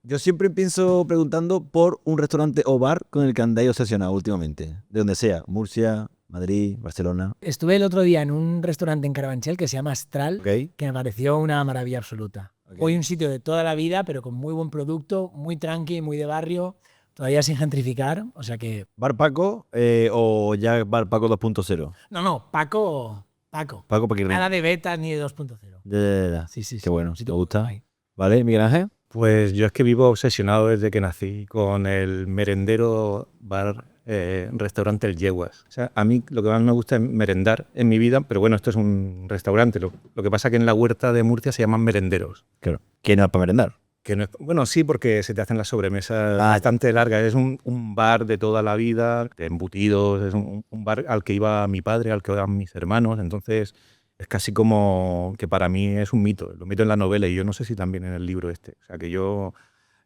Yo siempre pienso preguntando por un restaurante o bar con el que andáis obsesionado últimamente. De donde sea, Murcia, Madrid, Barcelona. Estuve el otro día en un restaurante en Carabanchel que se llama Astral, ¿Ok? que me pareció una maravilla absoluta. Ok. Hoy un sitio de toda la vida, pero con muy buen producto, muy tranqui, muy de barrio, todavía sin gentrificar, o sea que... ¿Bar Paco o ya Bar Paco 2.0? No, Paco. Paco Paquirrín. Nada de beta ni de 2.0. Ya. Sí. Qué bueno, Sí, me gusta. guay. ¿Vale, Miguel Ángel? Pues yo es que vivo obsesionado desde que nací con el merendero bar restaurante El Yeguas. O sea, a mí lo que más me gusta es merendar en mi vida, pero bueno, esto es un restaurante. Lo que pasa es que en la huerta de Murcia se llaman merenderos. Claro. ¿Que no es para merendar? Que no es, bueno, sí, porque se te hacen las sobremesas bastante largas. Es un bar de toda la vida, de embutidos, es un bar al que iba mi padre, al que iban mis hermanos, entonces es casi como que para mí es un mito. Lo mito en la novela y yo no sé si también en el libro este. O sea, que yo...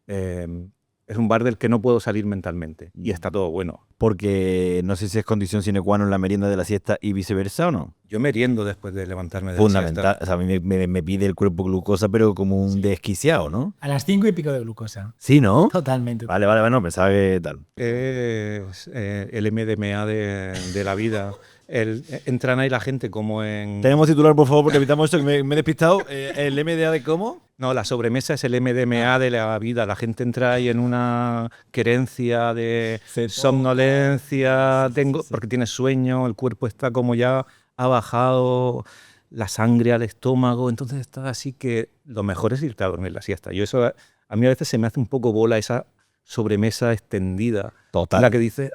es un bar del que no puedo salir mentalmente y está todo bueno. Porque no sé si es condición sine qua non la merienda de la siesta y viceversa o no. Yo meriendo después de levantarme de Fundamental. la siesta. O sea, a mí me pide el cuerpo glucosa, pero como un desquiciado, ¿no? A las 5 y pico de glucosa. Sí, ¿no? Totalmente. Vale, no, pensaba que tal. Es el MDMA de la vida. Entran ahí la gente como en... Tenemos titular, por favor, porque evitamos esto, que me he despistado. ¿El MDA de cómo? No, la sobremesa es el MDMA de la vida. La gente entra ahí en una querencia de somnolencia, porque tienes sueño, el cuerpo está como ya ha bajado la sangre al estómago, entonces está así que lo mejor es irte a dormir la siesta. Yo eso, a mí a veces se me hace un poco bola esa sobremesa extendida. Total. La que dice,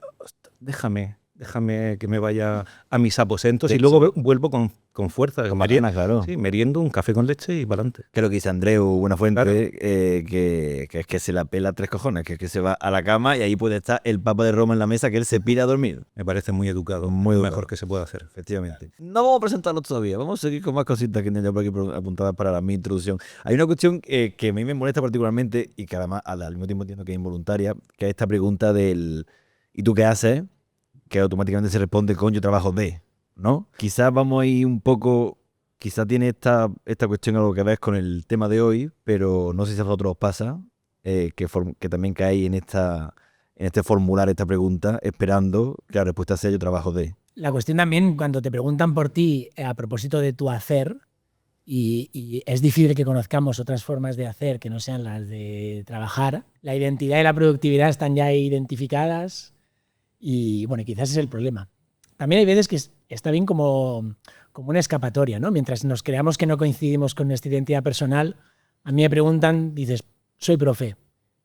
déjame que me vaya a mis aposentos y luego vuelvo con fuerza. Con ganas, claro. Sí, meriendo un café con leche y para adelante. Que es lo que dice Andreu Buenafuente, Claro. que es que se la pela tres cojones, que es que se va a la cama y ahí puede estar el Papa de Roma en la mesa, que él se pira a dormir. Me parece muy educado, Muy educado. mejor que se puede hacer. Efectivamente. No vamos a presentarlo todavía, vamos a seguir con más cositas que tenía por aquí apuntadas para mi introducción. Hay una cuestión que a mí me molesta particularmente y que además al mismo tiempo entiendo que es involuntaria, que es esta pregunta del ¿y tú qué haces? Que automáticamente se responde con yo trabajo de, ¿no? Quizás vamos a ir un poco, quizás tiene esta cuestión algo que ver con el tema de hoy, pero no sé si a vosotros os pasa, que también caéis en este formular esta pregunta, esperando que la respuesta sea yo trabajo de. La cuestión también, cuando te preguntan por ti a propósito de tu hacer, y es difícil que conozcamos otras formas de hacer que no sean las de trabajar, la identidad y la productividad están ya identificadas y, bueno, quizás es el problema. También hay veces que está bien como una escapatoria, ¿no? Mientras nos creamos que no coincidimos con nuestra identidad personal, a mí me preguntan, dices, soy profe.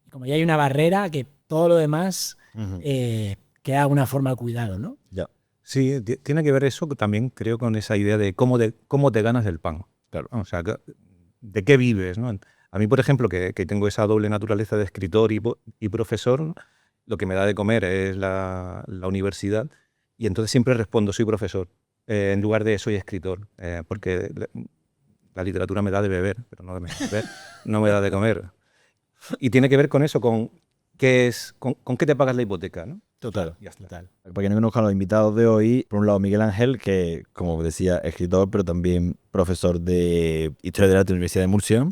Y como ya hay una barrera, que todo lo demás queda de alguna forma cuidado, ¿no? Ya. Sí, tiene que ver eso también, creo, con esa idea de cómo te ganas el pan. Claro, o sea, de qué vives, ¿no? A mí, por ejemplo, que tengo esa doble naturaleza de escritor y profesor, lo que me da de comer es la universidad y entonces siempre respondo soy profesor en lugar de soy escritor, porque la literatura me da de beber, pero no me da de comer. Y tiene que ver con eso, con qué te pagas la hipoteca, ¿no? Total. Ya está. Total. Para que no conozcan a los invitados de hoy, por un lado Miguel Ángel, que como decía, escritor, pero también profesor de Historia del Arte en la Universidad de Murcia.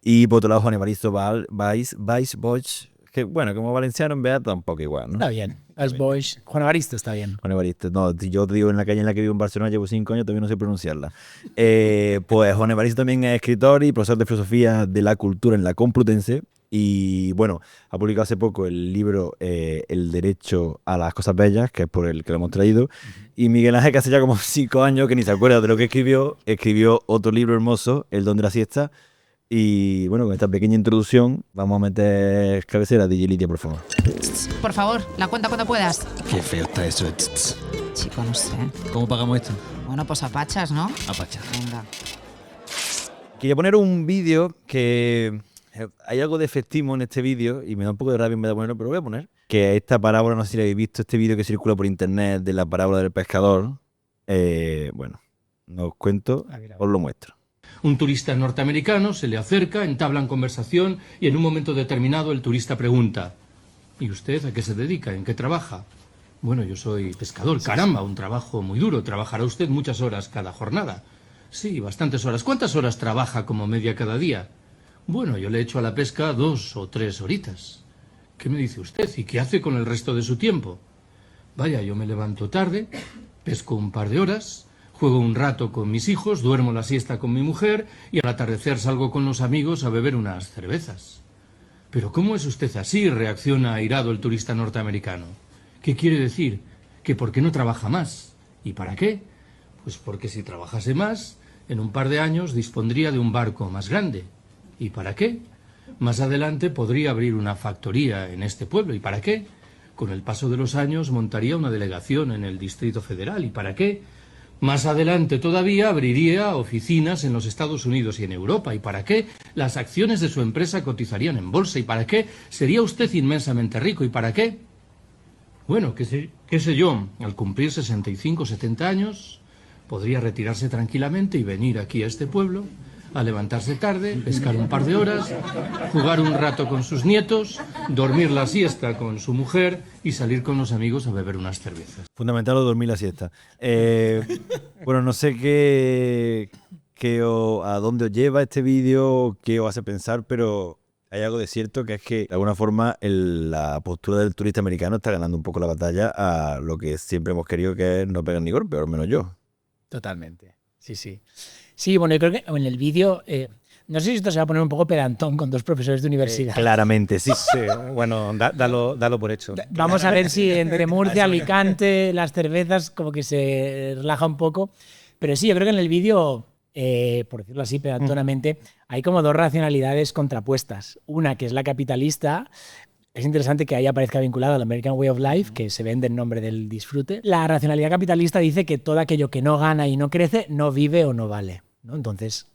Y por otro lado Juan Evaristo Valls Boix, que bueno, como valenciano en verdad tampoco igual, ¿no? Está bien. As Boys. Juan Evaristo está bien. Juan Evaristo, no, yo te digo en la calle en la que vivo en Barcelona, llevo 5 años, todavía no sé pronunciarla. Pues Juan Evaristo también es escritor y profesor de filosofía de la cultura en la Complutense. Y bueno, ha publicado hace poco el libro El derecho a las cosas bellas, que es por el que lo hemos traído. Y Miguel Ángel, que hace ya como 5 años que ni se acuerda de lo que escribió otro libro hermoso, El don de la siesta. Y bueno, con esta pequeña introducción vamos a meter cabecera de Lidia, por favor. Por favor, la cuenta cuando puedas. Qué feo está eso. Chico, no sé. ¿Cómo pagamos esto? Bueno, pues a pachas, ¿no? A pacha. Venga. Quería poner un vídeo que hay algo de efectismo en este vídeo y me da un poco de rabia en vez de ponerlo, pero lo voy a poner. Que esta parábola, no sé si la habéis visto, este vídeo que circula por internet de la parábola del pescador. Bueno, no os cuento, os lo muestro. Un turista norteamericano se le acerca, entablan conversación y en un momento determinado el turista pregunta: ¿y usted a qué se dedica? ¿En qué trabaja? Bueno, yo soy pescador. Caramba, un trabajo muy duro. ¿Trabajará usted muchas horas cada jornada? Sí, bastantes horas. ¿Cuántas horas trabaja como media cada día? Bueno, yo le echo a la pesca 2 o 3 horitas. ¿Qué me dice usted? ¿Y qué hace con el resto de su tiempo? Vaya, yo me levanto tarde, pesco un par de horas, juego un rato con mis hijos, duermo la siesta con mi mujer y al atardecer salgo con los amigos a beber unas cervezas. ¿Pero cómo es usted así?, reacciona airado el turista norteamericano. ¿Qué quiere decir? ¿Que por qué no trabaja más? ¿Y para qué? Pues porque si trabajase más, en un par de años dispondría de un barco más grande. ¿Y para qué? Más adelante podría abrir una factoría en este pueblo. ¿Y para qué? Con el paso de los años montaría una delegación en el Distrito Federal. ¿Y para qué? Más adelante todavía abriría oficinas en los Estados Unidos y en Europa. ¿Y para qué? Las acciones de su empresa cotizarían en bolsa. ¿Y para qué? Sería usted inmensamente rico. ¿Y para qué? Bueno, qué sé yo, al cumplir 65 o 70 años, podría retirarse tranquilamente y venir aquí a este pueblo, a levantarse tarde, pescar un par de horas, jugar un rato con sus nietos, dormir la siesta con su mujer y salir con los amigos a beber unas cervezas. Fundamental o dormir la siesta. Bueno, no sé a dónde os lleva este vídeo, qué os hace pensar, pero hay algo de cierto, que es que de alguna forma la postura del turista americano está ganando un poco la batalla a lo que siempre hemos querido, que es no pegar ni golpe, o al menos yo. Totalmente. Sí, sí. Sí, bueno, yo creo que en el vídeo, no sé si esto se va a poner un poco pedantón con 2 profesores de universidad. Claramente, sí. Sí, bueno, dalo por hecho. Vamos a ver si entre Murcia, Alicante, las cervezas como que se relaja un poco. Pero sí, yo creo que en el vídeo, por decirlo así pedantonamente, hay como 2 racionalidades contrapuestas. Una que es la capitalista. Es interesante que ahí aparezca vinculado al American Way of Life, que se vende en nombre del disfrute. La racionalidad capitalista dice que todo aquello que no gana y no crece no vive o no vale, ¿no? Entonces,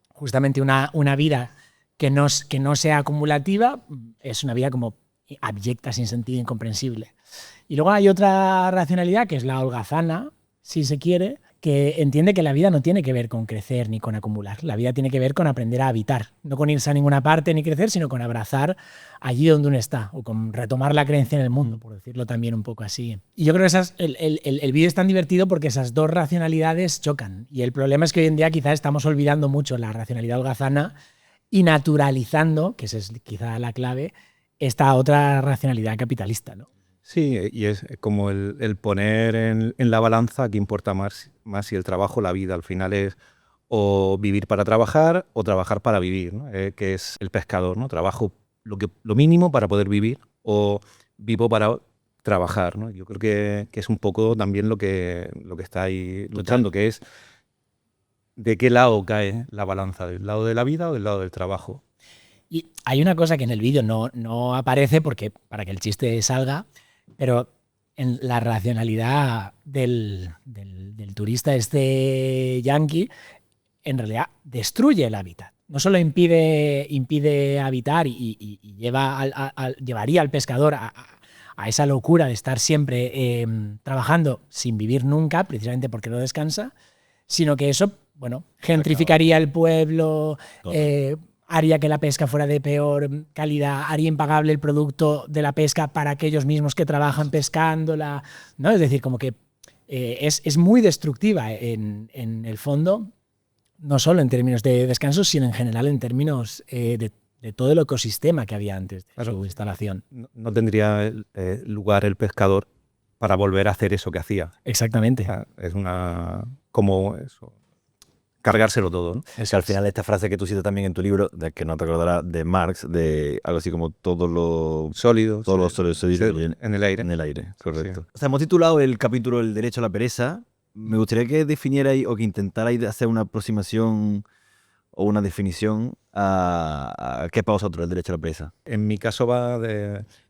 justamente una vida que no sea acumulativa es una vida como abyecta, sin sentido, incomprensible. Y luego hay otra racionalidad, que es la holgazana, si se quiere, que entiende que la vida no tiene que ver con crecer ni con acumular. La vida tiene que ver con aprender a habitar. No con irse a ninguna parte ni crecer, sino con abrazar allí donde uno está, o con retomar la creencia en el mundo, por decirlo también un poco así. Y yo creo que el vídeo es tan divertido porque esas 2 racionalidades chocan. Y el problema es que hoy en día quizás estamos olvidando mucho la racionalidad holgazana y naturalizando, que esa es quizá la clave, esta otra racionalidad capitalista, ¿no? Sí, y es como el poner en la balanza qué importa más si el trabajo o la vida. Al final es o vivir para trabajar o trabajar para vivir, ¿no? Que es el pescador, ¿no? Trabajo lo mínimo para poder vivir o vivo para trabajar, ¿no? Yo creo que es un poco también lo que está ahí luchando, que es de qué lado cae la balanza, del lado de la vida o del lado del trabajo. Y hay una cosa que en el vídeo no aparece porque para que el chiste salga, pero en la racionalidad del turista yanqui, en realidad destruye el hábitat. No solo impide habitar y llevaría al pescador a esa locura de estar siempre trabajando sin vivir nunca, precisamente porque no descansa, sino que eso, bueno, gentrificaría el pueblo, haría que la pesca fuera de peor calidad, haría impagable el producto de la pesca para aquellos mismos que trabajan pescándola, ¿no? Es decir, como que es muy destructiva en el fondo, no solo en términos de descanso, sino en general en términos de todo el ecosistema que había antes de su instalación. No tendría lugar el pescador para volver a hacer eso que hacía. Exactamente. O sea, es como eso, cargárselo todo, ¿no? Es que al final esta frase que tú citas también en tu libro, de que no te acordarás, de Marx, de algo así como todos los sólidos sólidos en el aire. En el aire, correcto. Sí. O sea, hemos titulado el capítulo El derecho a la pereza. Me gustaría que definierais o que intentarais hacer una aproximación o una definición a qué es para vosotros el derecho a la pereza. En mi caso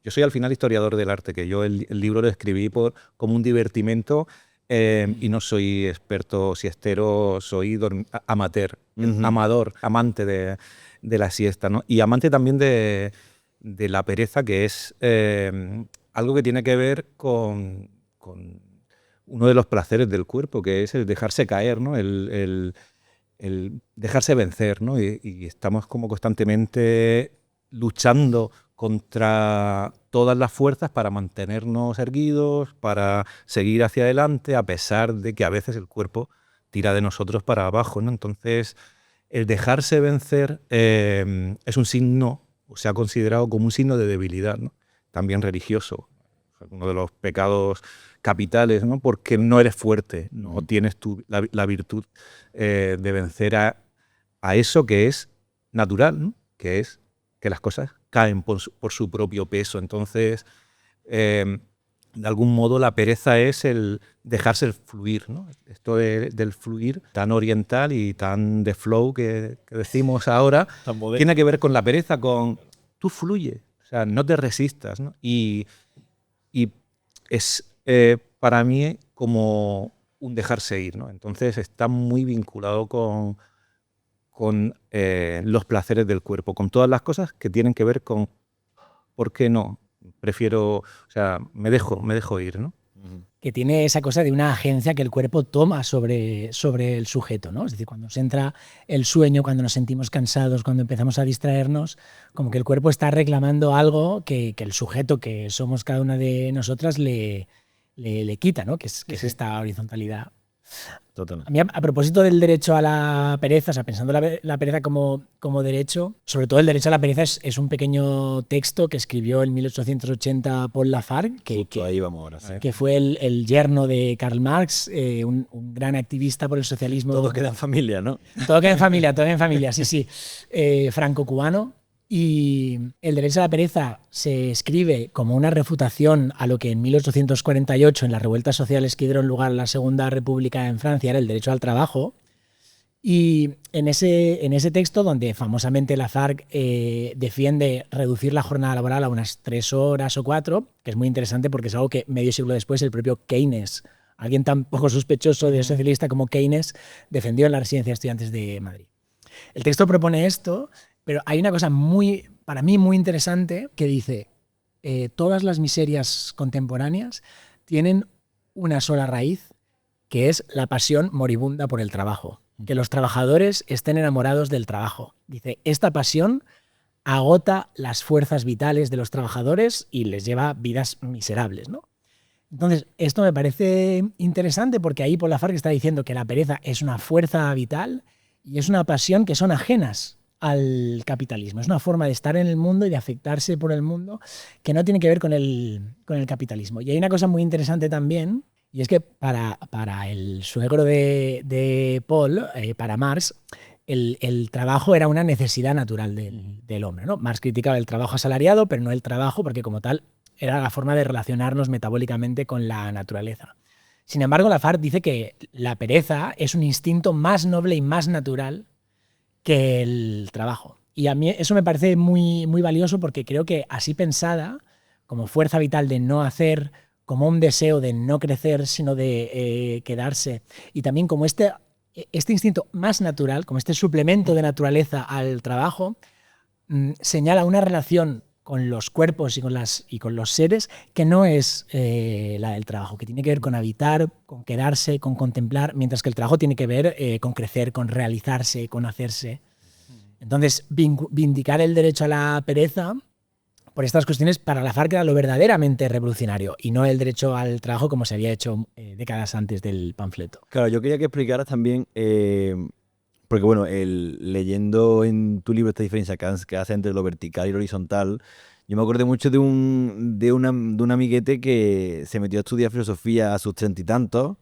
yo soy al final historiador del arte, que yo el libro lo escribí como un divertimento. Y no soy experto siestero, soy amateur, amador, amante de la siesta, ¿no? Y amante también de la pereza, que es algo que tiene que ver con uno de los placeres del cuerpo, que es el dejarse caer, ¿no? El dejarse vencer, ¿no? Y estamos como constantemente luchando contra todas las fuerzas para mantenernos erguidos, para seguir hacia adelante, a pesar de que a veces el cuerpo tira de nosotros para abajo, ¿no? Entonces, el dejarse vencer es un signo, o se ha considerado como un signo de debilidad, ¿no? También religioso, uno de los pecados capitales, ¿no? Porque no eres fuerte, no tienes la virtud de vencer a eso que es natural, ¿no? Que es que las cosas caen por su propio peso. Entonces, de algún modo, la pereza es el dejarse fluir, ¿no? Esto del fluir tan oriental y tan de flow que decimos ahora, tiene que ver con la pereza, con tú fluye, o sea, no te resistas, ¿no? Y es para mí como un dejarse ir, ¿no? Entonces está muy vinculado con los placeres del cuerpo, con todas las cosas que tienen que ver con ¿por qué no? Prefiero, o sea, me dejo ir, ¿no? Que tiene esa cosa de una agencia que el cuerpo toma sobre el sujeto, ¿no? Es decir, cuando nos entra el sueño, cuando nos sentimos cansados, cuando empezamos a distraernos, como que el cuerpo está reclamando algo que el sujeto, que somos cada una de nosotras, le quita, ¿no? Que es esta horizontalidad. Total. A mí, a propósito del derecho a la pereza, o sea, pensando la pereza como derecho, sobre todo el derecho a la pereza es un pequeño texto que escribió en 1880 Paul Lafargue, Ahí vamos ahora, sí. que fue el yerno de Karl Marx, un gran activista por el socialismo. Todo queda en familia, ¿no? Todo queda en familia, sí. Franco-cubano. Y el derecho a la pereza se escribe como una refutación a lo que en 1848, en las revueltas sociales que dieron lugar a la Segunda República en Francia, era el derecho al trabajo. Y en ese texto, donde famosamente Lafargue defiende reducir la jornada laboral a unas 3 horas o 4, que es muy interesante porque es algo que medio siglo después el propio Keynes, alguien tan poco sospechoso de socialista como Keynes, defendió en la Residencia de Estudiantes de Madrid. El texto propone esto. Pero hay una cosa para mí muy interesante que dice, todas las miserias contemporáneas tienen una sola raíz, que es la pasión moribunda por el trabajo. Que los trabajadores estén enamorados del trabajo. Dice, esta pasión agota las fuerzas vitales de los trabajadores y les lleva vidas miserables, ¿no? Entonces, esto me parece interesante porque ahí Paul Lafargue está diciendo que la pereza es una fuerza vital y es una pasión que son ajenas al capitalismo. Es una forma de estar en el mundo y de afectarse por el mundo que no tiene que ver con el capitalismo. Y hay una cosa muy interesante también, y es que para el suegro de Paul, para Marx, el trabajo era una necesidad natural del hombre, ¿no? Marx criticaba el trabajo asalariado, pero no el trabajo, porque como tal era la forma de relacionarnos metabólicamente con la naturaleza. Sin embargo, Lafargue dice que la pereza es un instinto más noble y más natural que el trabajo. Y a mí eso me parece muy, muy valioso porque creo que así pensada, como fuerza vital de no hacer, como un deseo de no crecer, sino de quedarse, y también como este instinto más natural, como este suplemento de naturaleza al trabajo, señala una relación con los cuerpos y con los seres que no es la del trabajo, que tiene que ver con habitar, con quedarse, con contemplar, mientras que el trabajo tiene que ver con crecer, con realizarse, con hacerse. Entonces, vindicar el derecho a la pereza por estas cuestiones para Lafargue era lo verdaderamente revolucionario y no el derecho al trabajo como se había hecho décadas antes del panfleto. Claro, yo quería que explicaras también, porque bueno, leyendo en tu libro esta diferencia que hace entre lo vertical y lo horizontal, yo me acordé mucho de un amiguete que se metió a estudiar filosofía a sus 30 y tantos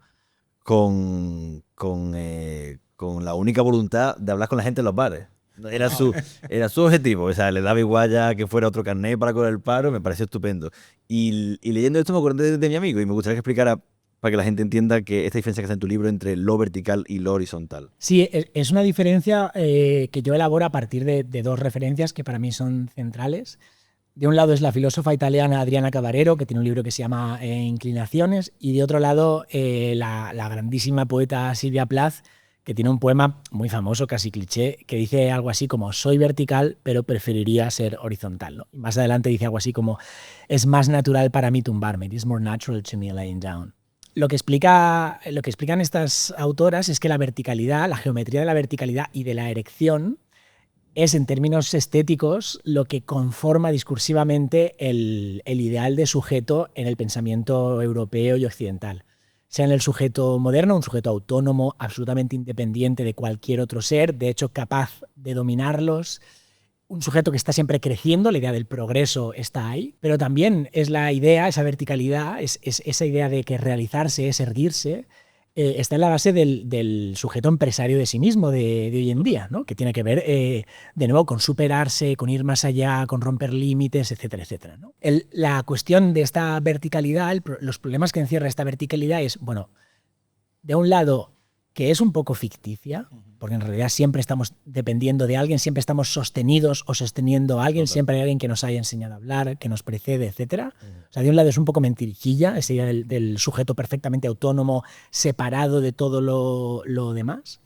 con la única voluntad de hablar con la gente en los bares. Era su objetivo, o sea, le daba igual ya que fuera otro carnet para cobrar el paro, me pareció estupendo. Y leyendo esto me acordé de mi amigo y me gustaría que explicara para que la gente entienda que esta diferencia que hace en tu libro entre lo vertical y lo horizontal. Sí, es una diferencia que yo elaboro a partir de 2 referencias que para mí son centrales. De un lado es la filósofa italiana Adriana Cavarero, que tiene un libro que se llama Inclinaciones, y de otro lado la grandísima poeta Silvia Plath, que tiene un poema muy famoso, casi cliché, que dice algo así como soy vertical, pero preferiría ser horizontal, ¿no? Y más adelante dice algo así como es más natural para mí tumbarme, it is more natural to me laying down. Lo que explican estas autoras es que la verticalidad, la geometría de la verticalidad y de la erección es, en términos estéticos, lo que conforma discursivamente el ideal de sujeto en el pensamiento europeo y occidental. sean el sujeto moderno, un sujeto autónomo, absolutamente independiente de cualquier otro ser, de hecho capaz de dominarlos, un sujeto que está siempre creciendo, la idea del progreso está ahí, pero también es la idea, esa verticalidad, es esa idea de que realizarse es erguirse, está en la base del sujeto empresario de sí mismo de hoy en día, ¿no? Que tiene que ver, de nuevo, con superarse, con ir más allá, con romper límites, etcétera, etcétera, ¿no? La cuestión de esta verticalidad, los problemas que encierra esta verticalidad es, bueno, de un lado, que es un poco ficticia, porque en realidad siempre estamos dependiendo de alguien, siempre estamos sostenidos o sosteniendo a alguien, siempre hay alguien que nos haya enseñado a hablar, que nos precede, etc. O sea, de un lado es un poco mentirijilla, esa idea del sujeto perfectamente autónomo, separado de todo lo demás.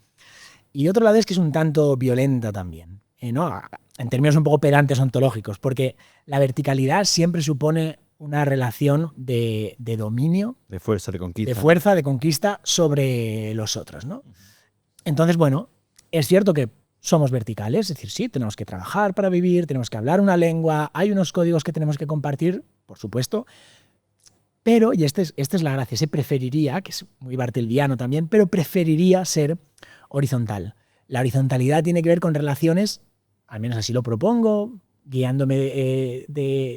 Y de otro lado es que es un tanto violenta también, ¿no? En términos un poco pedantes ontológicos, porque la verticalidad siempre supone una relación de dominio, de fuerza, de conquista sobre los otros, ¿no? Entonces, bueno, es cierto que somos verticales, es decir, sí, tenemos que trabajar para vivir, tenemos que hablar una lengua, hay unos códigos que tenemos que compartir, por supuesto, pero, y esta es la gracia, se preferiría, que es muy bartheldiano también, pero preferiría ser horizontal. La horizontalidad tiene que ver con relaciones, al menos así lo propongo, guiándome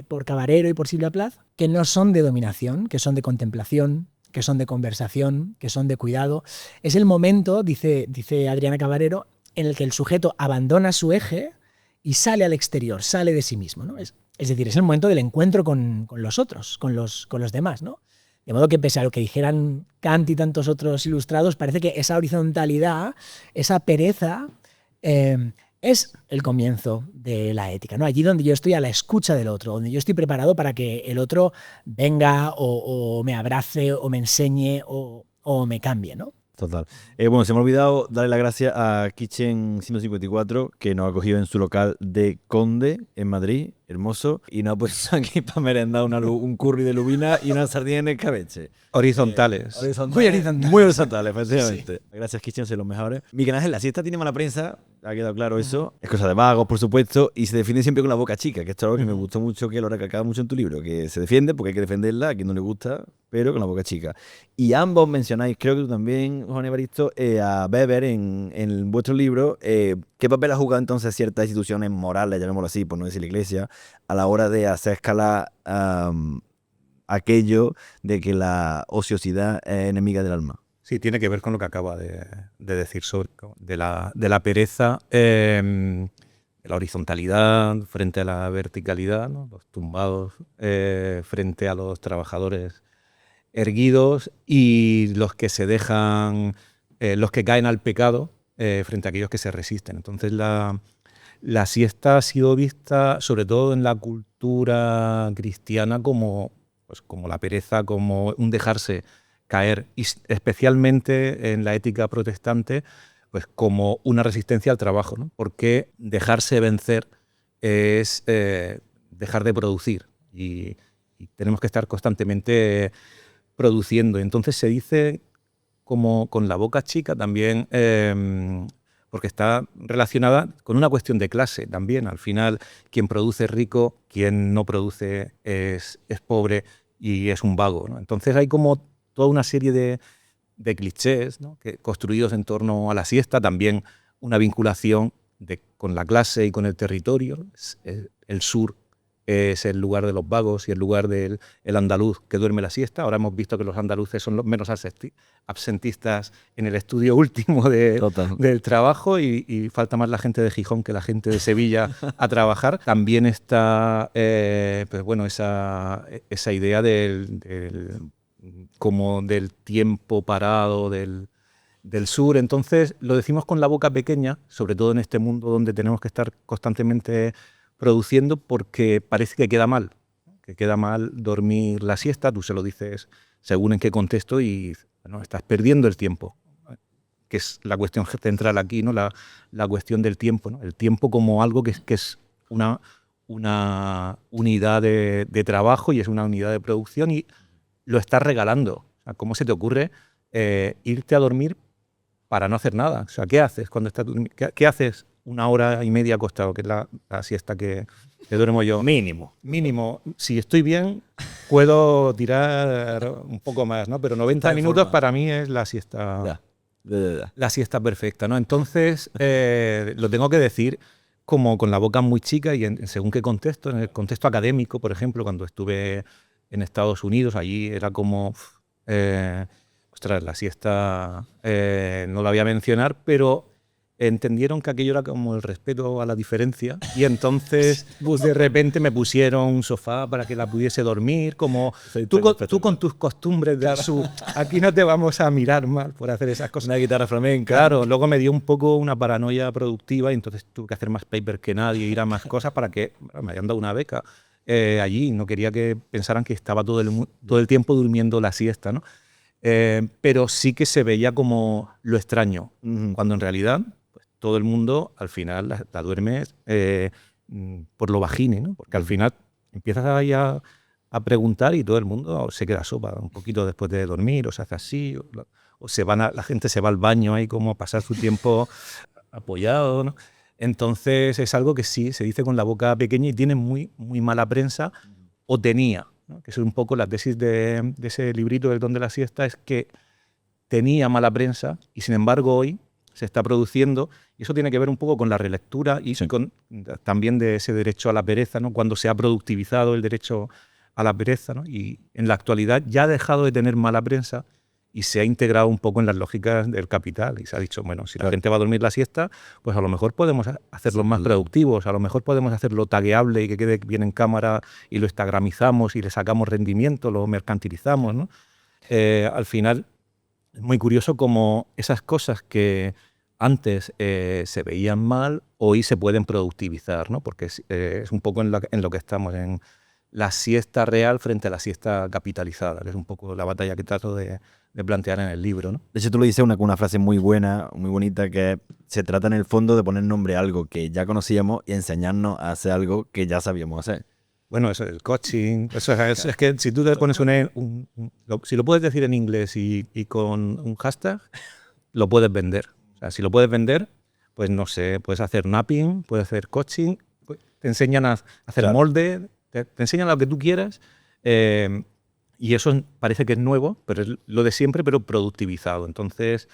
por Cabarero y por Silvia Plath, que no son de dominación, que son de contemplación, que son de conversación, que son de cuidado. Es el momento, dice Adriana Cabarero, en el que el sujeto abandona su eje y sale al exterior, sale de sí mismo, ¿no? Es decir, es el momento del encuentro con los otros, con los demás, ¿no? De modo que, pese a lo que dijeran Kant y tantos otros ilustrados, parece que esa horizontalidad, esa pereza, es el comienzo de la ética, ¿no? Allí donde yo estoy a la escucha del otro, donde yo estoy preparado para que el otro venga o me abrace o me enseñe o me cambie, ¿no? Total. Bueno, se me ha olvidado darle las gracias a Kitchen 154, que nos ha acogido en su local de Conde, en Madrid, hermoso, y nos ha puesto aquí para merendar un curry de lubina y una sardina en escabeche. Horizontales. Muy horizontales. Muy horizontales, efectivamente. Sí. Gracias, Kitchen, sois los mejores. Miguel Ángel, la siesta tiene mala prensa, ha quedado claro eso. Es cosa de vagos, por supuesto, y se defiende siempre con la boca chica, que esto es algo que me gustó mucho, que lo recalcaba mucho en tu libro, que se defiende porque hay que defenderla, a quien no le gusta, pero con la boca chica. Y ambos mencionáis, creo que tú también, Juan Evaristo, a Weber en vuestro libro. ¿Qué papel ha jugado entonces ciertas instituciones morales, llamémoslo así, por no decir la Iglesia, a la hora de hacer escalar aquello de que la ociosidad es enemiga del alma? Sí, tiene que ver con lo que acaba de decir sobre de la pereza, de la horizontalidad frente a la verticalidad, ¿no? Los tumbados frente a los trabajadores erguidos y los que se dejan, los que caen al pecado frente a aquellos que se resisten. Entonces la siesta ha sido vista, sobre todo en la cultura cristiana, como la pereza, como un dejarse caer, y especialmente en la ética protestante, pues como una resistencia al trabajo, ¿no? Porque dejarse vencer es dejar de producir y tenemos que estar constantemente produciendo. Entonces se dice como con la boca chica también, porque está relacionada con una cuestión de clase también. Al final, quien produce es rico, quien no produce es pobre y es un vago, ¿no? Entonces hay como toda una serie de clichés, ¿no? Construidos en torno a la siesta, también una vinculación con la clase y con el territorio. El sur es el lugar de los vagos y el lugar del andaluz que duerme la siesta. Ahora hemos visto que los andaluces son los menos absentistas en el estudio último del trabajo y falta más la gente de Gijón que la gente de Sevilla a trabajar. También está pues bueno, esa idea como del tiempo parado del sur. Entonces lo decimos con la boca pequeña, sobre todo en este mundo donde tenemos que estar constantemente produciendo, porque parece que queda mal dormir la siesta. Tú se lo dices según en qué contexto y bueno, estás perdiendo el tiempo, que es la cuestión central aquí, ¿no? La cuestión del tiempo, ¿no? El tiempo como algo que es una unidad de trabajo y es una unidad de producción y lo estás regalando. O sea, ¿cómo se te ocurre irte a dormir para no hacer nada? O sea, ¿qué haces cuando estás durmiendo? ¿Qué haces una hora y media acostado, que es la siesta que duermo yo? Mínimo. Si estoy bien, puedo tirar un poco más, ¿no? Pero 90 Está en minutos forma. para mí es la siesta, Ya. la siesta perfecta, ¿no? Entonces, lo tengo que decir como con la boca muy chica y según qué contexto. En el contexto académico, por ejemplo, cuando estuve en Estados Unidos, allí era como... ostras, la siesta no la voy a mencionar, pero entendieron que aquello era como el respeto a la diferencia y entonces pues, de repente me pusieron un sofá para que la pudiese dormir, como tú con tus costumbres de aquí no te vamos a mirar mal por hacer esas cosas. Una guitarra flamenca. Claro, luego me dio un poco una paranoia productiva y entonces tuve que hacer más paper que nadie, ir a más cosas para que me hayan dado una beca allí. No quería que pensaran que estaba todo el tiempo durmiendo la siesta, ¿no? Pero sí que se veía como lo extraño, cuando en realidad pues, todo el mundo al final la duerme por lo vagine, ¿no? Porque al final empiezas ahí a preguntar y todo el mundo se queda sopa un poquito después de dormir, o se hace así, o la gente se va al baño ahí como a pasar su tiempo apoyado, ¿no? Entonces es algo que sí, se dice con la boca pequeña y tiene muy, muy mala prensa, o tenía, ¿no? Que es un poco la tesis de ese librito del Don de la Siesta, es que tenía mala prensa y sin embargo hoy se está produciendo, y eso tiene que ver un poco con la relectura y con también de ese derecho a la pereza, ¿no? Cuando se ha productivizado el derecho a la pereza, ¿no? Y en la actualidad ya ha dejado de tener mala prensa y se ha integrado un poco en las lógicas del capital y se ha dicho, bueno, si la gente va a dormir la siesta, pues a lo mejor podemos hacerlos más productivos, a lo mejor podemos hacerlo tagueable y que quede bien en cámara y lo instagramizamos y le sacamos rendimiento, lo mercantilizamos, ¿no? Al final es muy curioso cómo esas cosas que antes se veían mal, hoy se pueden productivizar, ¿no? Porque es un poco en lo que estamos, en la siesta real frente a la siesta capitalizada, que es un poco la batalla que trato de plantear en el libro, ¿no? De hecho, tú lo dices con una frase muy buena, muy bonita, que se trata en el fondo de poner nombre a algo que ya conocíamos y enseñarnos a hacer algo que ya sabíamos hacer. Bueno, eso es el coaching. Eso es que si tú te pones si lo puedes decir en inglés y con un hashtag, lo puedes vender. O sea, si lo puedes vender, pues no sé, puedes hacer napping, puedes hacer coaching, te enseñan a hacer molde, te enseñan lo que tú quieras. Y eso parece que es nuevo, pero es lo de siempre, pero productivizado. Entonces,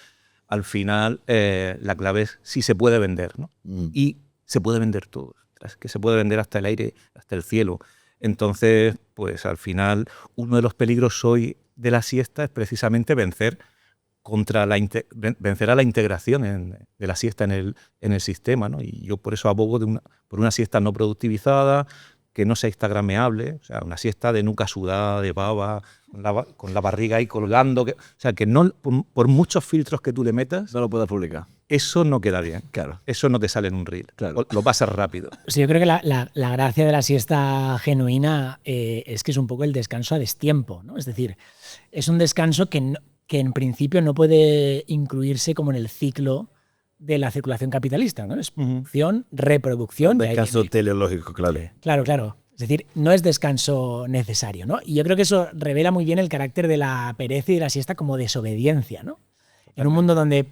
al final, la clave es si se puede vender, ¿no? Y se puede vender todo. Es que se puede vender hasta el aire, hasta el cielo. Entonces, pues al final, uno de los peligros hoy de la siesta es precisamente vencer a la integración de la siesta en el sistema, ¿no? Y yo por eso abogo por una siesta no productivizada, que no sea instagrameable, o sea, una siesta de nuca sudada, de baba, con la barriga ahí colgando, o sea, que no, por muchos filtros que tú le metas, no lo puedas publicar. Eso no queda bien. Claro. Eso no te sale en un reel. Claro. Lo pasas rápido. Sí, yo creo que la gracia de la siesta genuina es que es un poco el descanso a destiempo, ¿no? Es decir, es un descanso que en principio no puede incluirse como en el ciclo de la circulación capitalista, ¿no? Es producción, reproducción. Descanso teleológico, claro. Claro. Es decir, no es descanso necesario, ¿no? Y yo creo que eso revela muy bien el carácter de la pereza y de la siesta como desobediencia, ¿no? En un mundo donde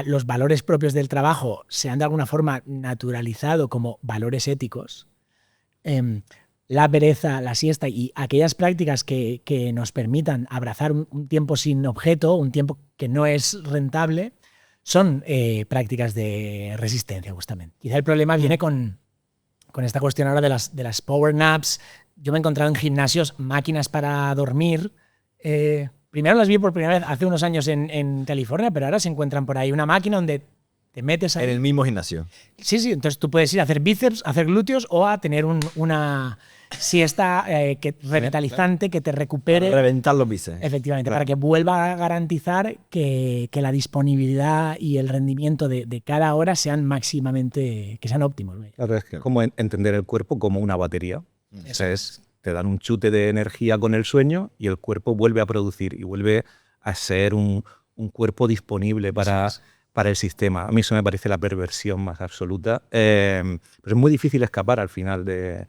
los valores propios del trabajo se han de alguna forma naturalizado como valores éticos, la pereza, la siesta y aquellas prácticas que nos permitan abrazar un tiempo sin objeto, un tiempo que no es rentable, son prácticas de resistencia, justamente. Quizá el problema viene con esta cuestión ahora de las power naps. Yo me he encontrado en gimnasios máquinas para dormir. Primero las vi por primera vez hace unos años en California, pero ahora se encuentran por ahí una máquina donde te metes ahí. En el mismo gimnasio. Sí, entonces tú puedes ir a hacer bíceps, a hacer glúteos o a tener una siesta revitalizante que te recupere. Reventar los bíceps. Efectivamente, para que vuelva a garantizar que la disponibilidad y el rendimiento de cada hora sean máximamente, que sean óptimos. Claro, es como entender el cuerpo como una batería. O sea, te dan un chute de energía con el sueño y el cuerpo vuelve a producir y vuelve a ser un cuerpo disponible para el sistema. A mí eso me parece la perversión más absoluta. Pero es muy difícil escapar al final de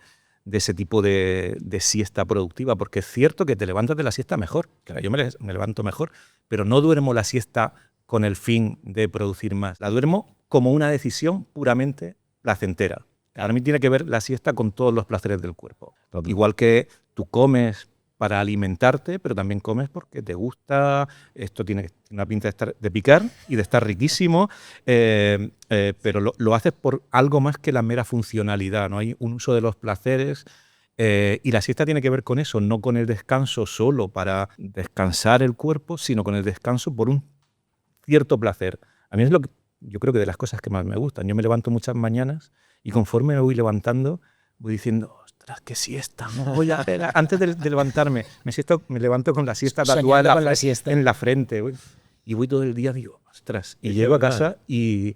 ese tipo de siesta productiva, porque es cierto que te levantas de la siesta mejor. Claro, yo me levanto mejor, pero no duermo la siesta con el fin de producir más. La duermo como una decisión puramente placentera. Para mí tiene que ver la siesta con todos los placeres del cuerpo. Igual que tú comes para alimentarte, pero también comes porque te gusta, esto tiene una pinta de picar y de estar riquísimo, pero lo haces por algo más que la mera funcionalidad, ¿no? Hay un uso de los placeres y la siesta tiene que ver con eso, no con el descanso solo para descansar el cuerpo, sino con el descanso por un cierto placer. A mí es lo que yo creo que de las cosas que más me gustan. Yo me levanto muchas mañanas y conforme me voy levantando voy diciendo, ostras, qué siesta, no voy a hacer. Antes de levantarme, me levanto con la siesta tatuada con la siesta en la frente. Y voy todo el día, digo, ostras. Y llego a casa y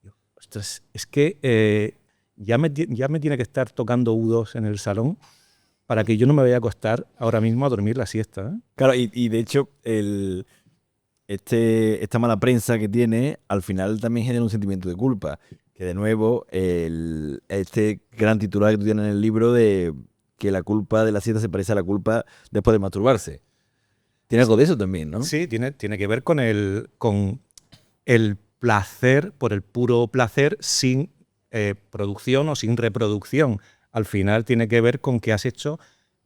digo, ostras, es que ya me tiene que estar tocando U2 en el salón para que yo no me vaya a acostar ahora mismo a dormir la siesta. Claro, y de hecho, esta mala prensa que tiene, al final también genera un sentimiento de culpa. Que de nuevo, este gran titular que tú tienes en el libro de que la culpa de la siesta se parece a la culpa después de masturbarse. Tiene algo de eso también, ¿no? Sí, tiene que ver con el placer, por el puro placer, sin producción o sin reproducción. Al final tiene que ver con que has hecho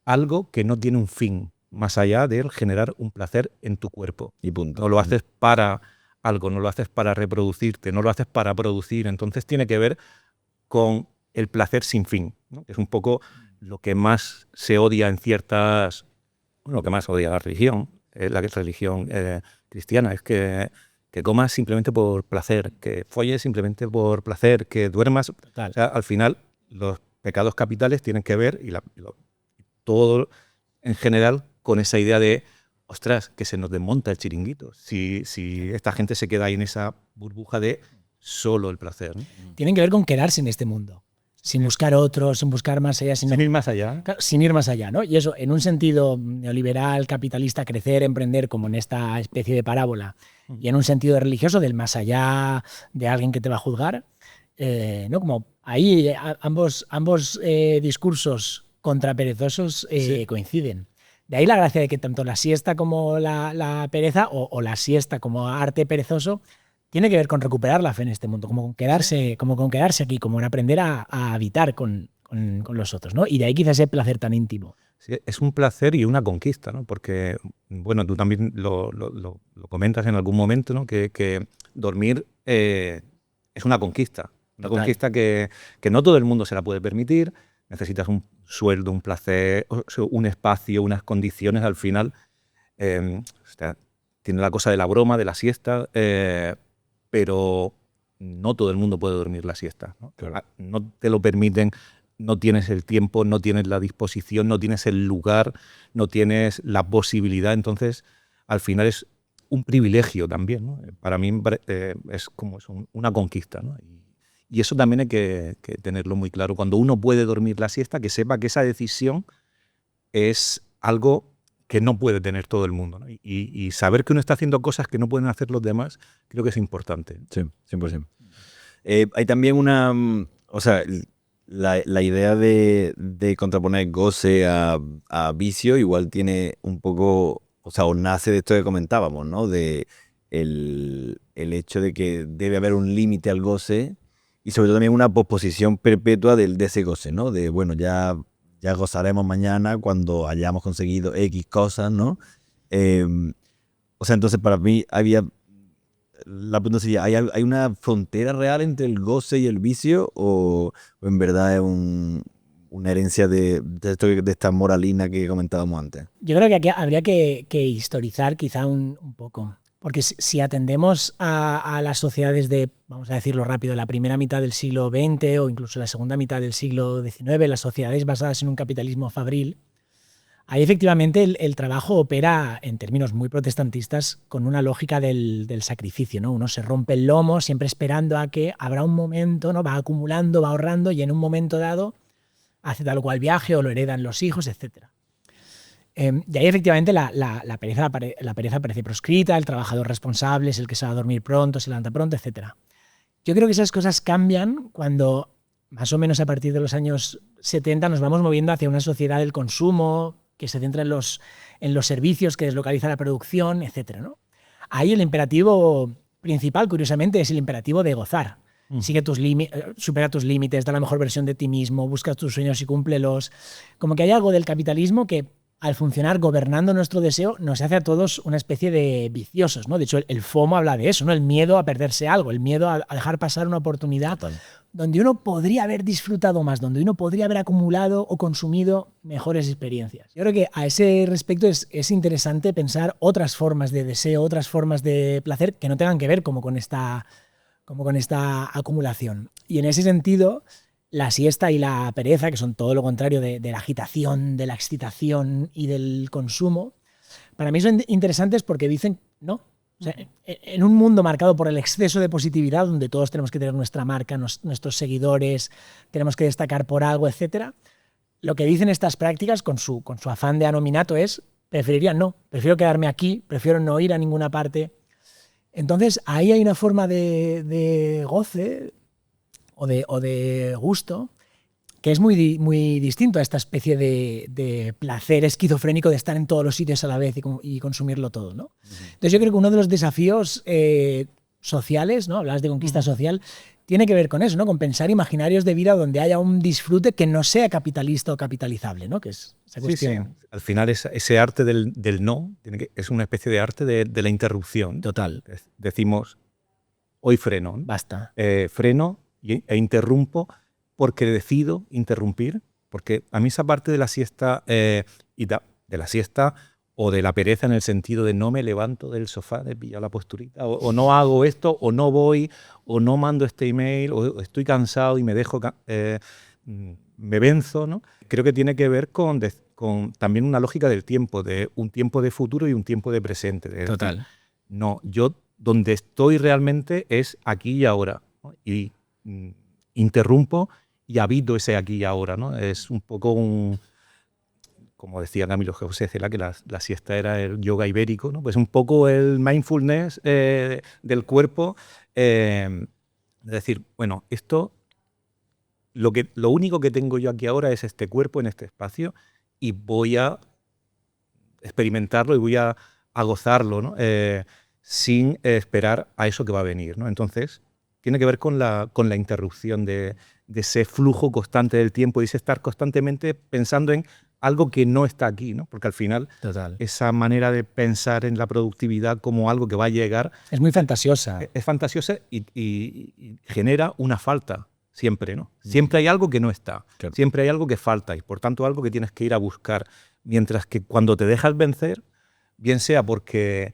algo que no tiene un fin, más allá de generar un placer en tu cuerpo. Y punto. No lo haces para algo, no lo haces para reproducirte, no lo haces para producir. Entonces tiene que ver con el placer sin fin, ¿no? Es un poco lo que más se odia en ciertas... Bueno, lo que más odia la religión cristiana, es que comas simplemente por placer, que folles simplemente por placer, que duermas. Total. O sea, al final, los pecados capitales tienen que ver, y todo en general, con esa idea de, ostras, que se nos desmonta el chiringuito. Si esta gente se queda ahí en esa burbuja de solo el placer, ¿no? Tienen que ver con quedarse en este mundo, sin buscar otros, sin buscar más allá. Sin ir más allá. Claro, sin ir más allá, ¿no? Y eso, en un sentido neoliberal, capitalista, crecer, emprender, como en esta especie de parábola, y en un sentido religioso, del más allá de alguien que te va a juzgar, ¿no? Como ahí ambos discursos contraperezosos coinciden. De ahí la gracia de que tanto la siesta como la pereza, o la siesta como arte perezoso, tiene que ver con recuperar la fe en este mundo, como con quedarse aquí, como en aprender a habitar con los otros, ¿no? Y de ahí quizás ese placer tan íntimo. Sí, es un placer y una conquista, ¿no? Porque, bueno, tú también lo comentas en algún momento, ¿no? Que dormir es una conquista. Una Total. conquista que no todo el mundo se la puede permitir. Necesitas un sueldo, un placer, un espacio, unas condiciones al final. O sea, tiene la cosa de la broma, de la siesta, pero no todo el mundo puede dormir la siesta, ¿no? Claro. No te lo permiten, no tienes el tiempo, no tienes la disposición, no tienes el lugar, no tienes la posibilidad. Entonces, al final es un privilegio también, ¿no? Para mí es como una conquista, ¿no? Y eso también hay que tenerlo muy claro. Cuando uno puede dormir la siesta, que sepa que esa decisión es algo que no puede tener todo el mundo, ¿no? Y saber que uno está haciendo cosas que no pueden hacer los demás, creo que es importante. Sí, 100%. Hay también o sea, la idea de contraponer goce a vicio igual tiene un poco, o sea, o nace de esto que comentábamos, ¿no? De el hecho de que debe haber un límite al goce y sobre todo también una posposición perpetua de ese goce, ¿no? De, bueno, ya gozaremos mañana cuando hayamos conseguido X cosas, ¿no? O sea, entonces para mí la pregunta sería, ¿hay una frontera real entre el goce y el vicio o en verdad es una herencia de esta moralina que comentábamos antes? Yo creo que aquí habría que historizar quizá un poco. Porque si atendemos a las sociedades de, vamos a decirlo rápido, la primera mitad del siglo XX o incluso la segunda mitad del siglo XIX, las sociedades basadas en un capitalismo fabril, ahí efectivamente el trabajo opera en términos muy protestantistas con una lógica del sacrificio, ¿no? Uno se rompe el lomo siempre esperando a que habrá un momento, ¿no? Va acumulando, va ahorrando y en un momento dado hace tal o cual viaje o lo heredan los hijos, etc. Y ahí efectivamente la pereza parece proscrita, el trabajador responsable es el que se va a dormir pronto, se levanta pronto, etc. Yo creo que esas cosas cambian cuando, más o menos a partir de los años 70, nos vamos moviendo hacia una sociedad del consumo que se centra en los servicios, que deslocaliza la producción, etc., ¿no? Ahí el imperativo principal, curiosamente, es el imperativo de gozar. Sigue tus supera tus límites, da la mejor versión de ti mismo, busca tus sueños y cúmplelos. Como que hay algo del capitalismo que, al funcionar gobernando nuestro deseo, nos hace a todos una especie de viciosos, ¿no? De hecho, el FOMO habla de eso, ¿no? El miedo a perderse algo, el miedo a dejar pasar una oportunidad donde uno podría haber disfrutado más, donde uno podría haber acumulado o consumido mejores experiencias. Yo creo que a ese respecto es interesante pensar otras formas de deseo, otras formas de placer que no tengan que ver como con esta acumulación. Y en ese sentido, la siesta y la pereza, que son todo lo contrario de la agitación, de la excitación y del consumo, para mí son interesantes porque dicen, no, o sea, en un mundo marcado por el exceso de positividad, donde todos tenemos que tener nuestra marca, nuestros seguidores, tenemos que destacar por algo, etcétera, lo que dicen estas prácticas con su afán de anominato es, prefiero quedarme aquí, prefiero no ir a ninguna parte. Entonces, ahí hay una forma de goce o de gusto que es muy, muy distinto a esta especie de placer esquizofrénico de estar en todos los sitios a la vez y consumirlo todo, ¿no? Entonces yo creo que uno de los desafíos sociales, ¿no? Hablabas de conquista social, tiene que ver con eso, ¿no? Con pensar imaginarios de vida donde haya un disfrute que no sea capitalista o capitalizable, ¿no? Que es esa cuestión. Sí. Al final ese arte del no es una especie de arte de la interrupción. Total. Decimos, hoy freno. Basta. Freno e interrumpo porque decido interrumpir, porque a mí esa parte de la siesta o de la pereza en el sentido de no me levanto del sofá, de pillar la posturita, o no hago esto, o no voy, o no mando este email, o estoy cansado y me dejo, me venzo, ¿no? Creo que tiene que ver con también una lógica del tiempo, de un tiempo de futuro y un tiempo de presente. Total. Decir, no, yo donde estoy realmente es aquí y ahora, ¿no? Y interrumpo y habito ese aquí y ahora, ¿no? Es un poco como decía Camilo José Cela, que la siesta era el yoga ibérico, ¿no? Pues un poco el mindfulness del cuerpo, es decir, bueno, esto, lo único que tengo yo aquí ahora es este cuerpo en este espacio y voy a experimentarlo y voy a gozarlo, ¿no? Sin esperar a eso que va a venir, ¿no? Entonces, tiene que ver con la interrupción de ese flujo constante del tiempo y ese estar constantemente pensando en algo que no está aquí, ¿no? Porque al final esa manera de pensar en la productividad como algo que va a llegar es muy fantasiosa. Es fantasiosa y genera una falta siempre, ¿no? Siempre hay algo que no está, claro. Siempre hay algo que falta y por tanto algo que tienes que ir a buscar. Mientras que cuando te dejas vencer, bien sea porque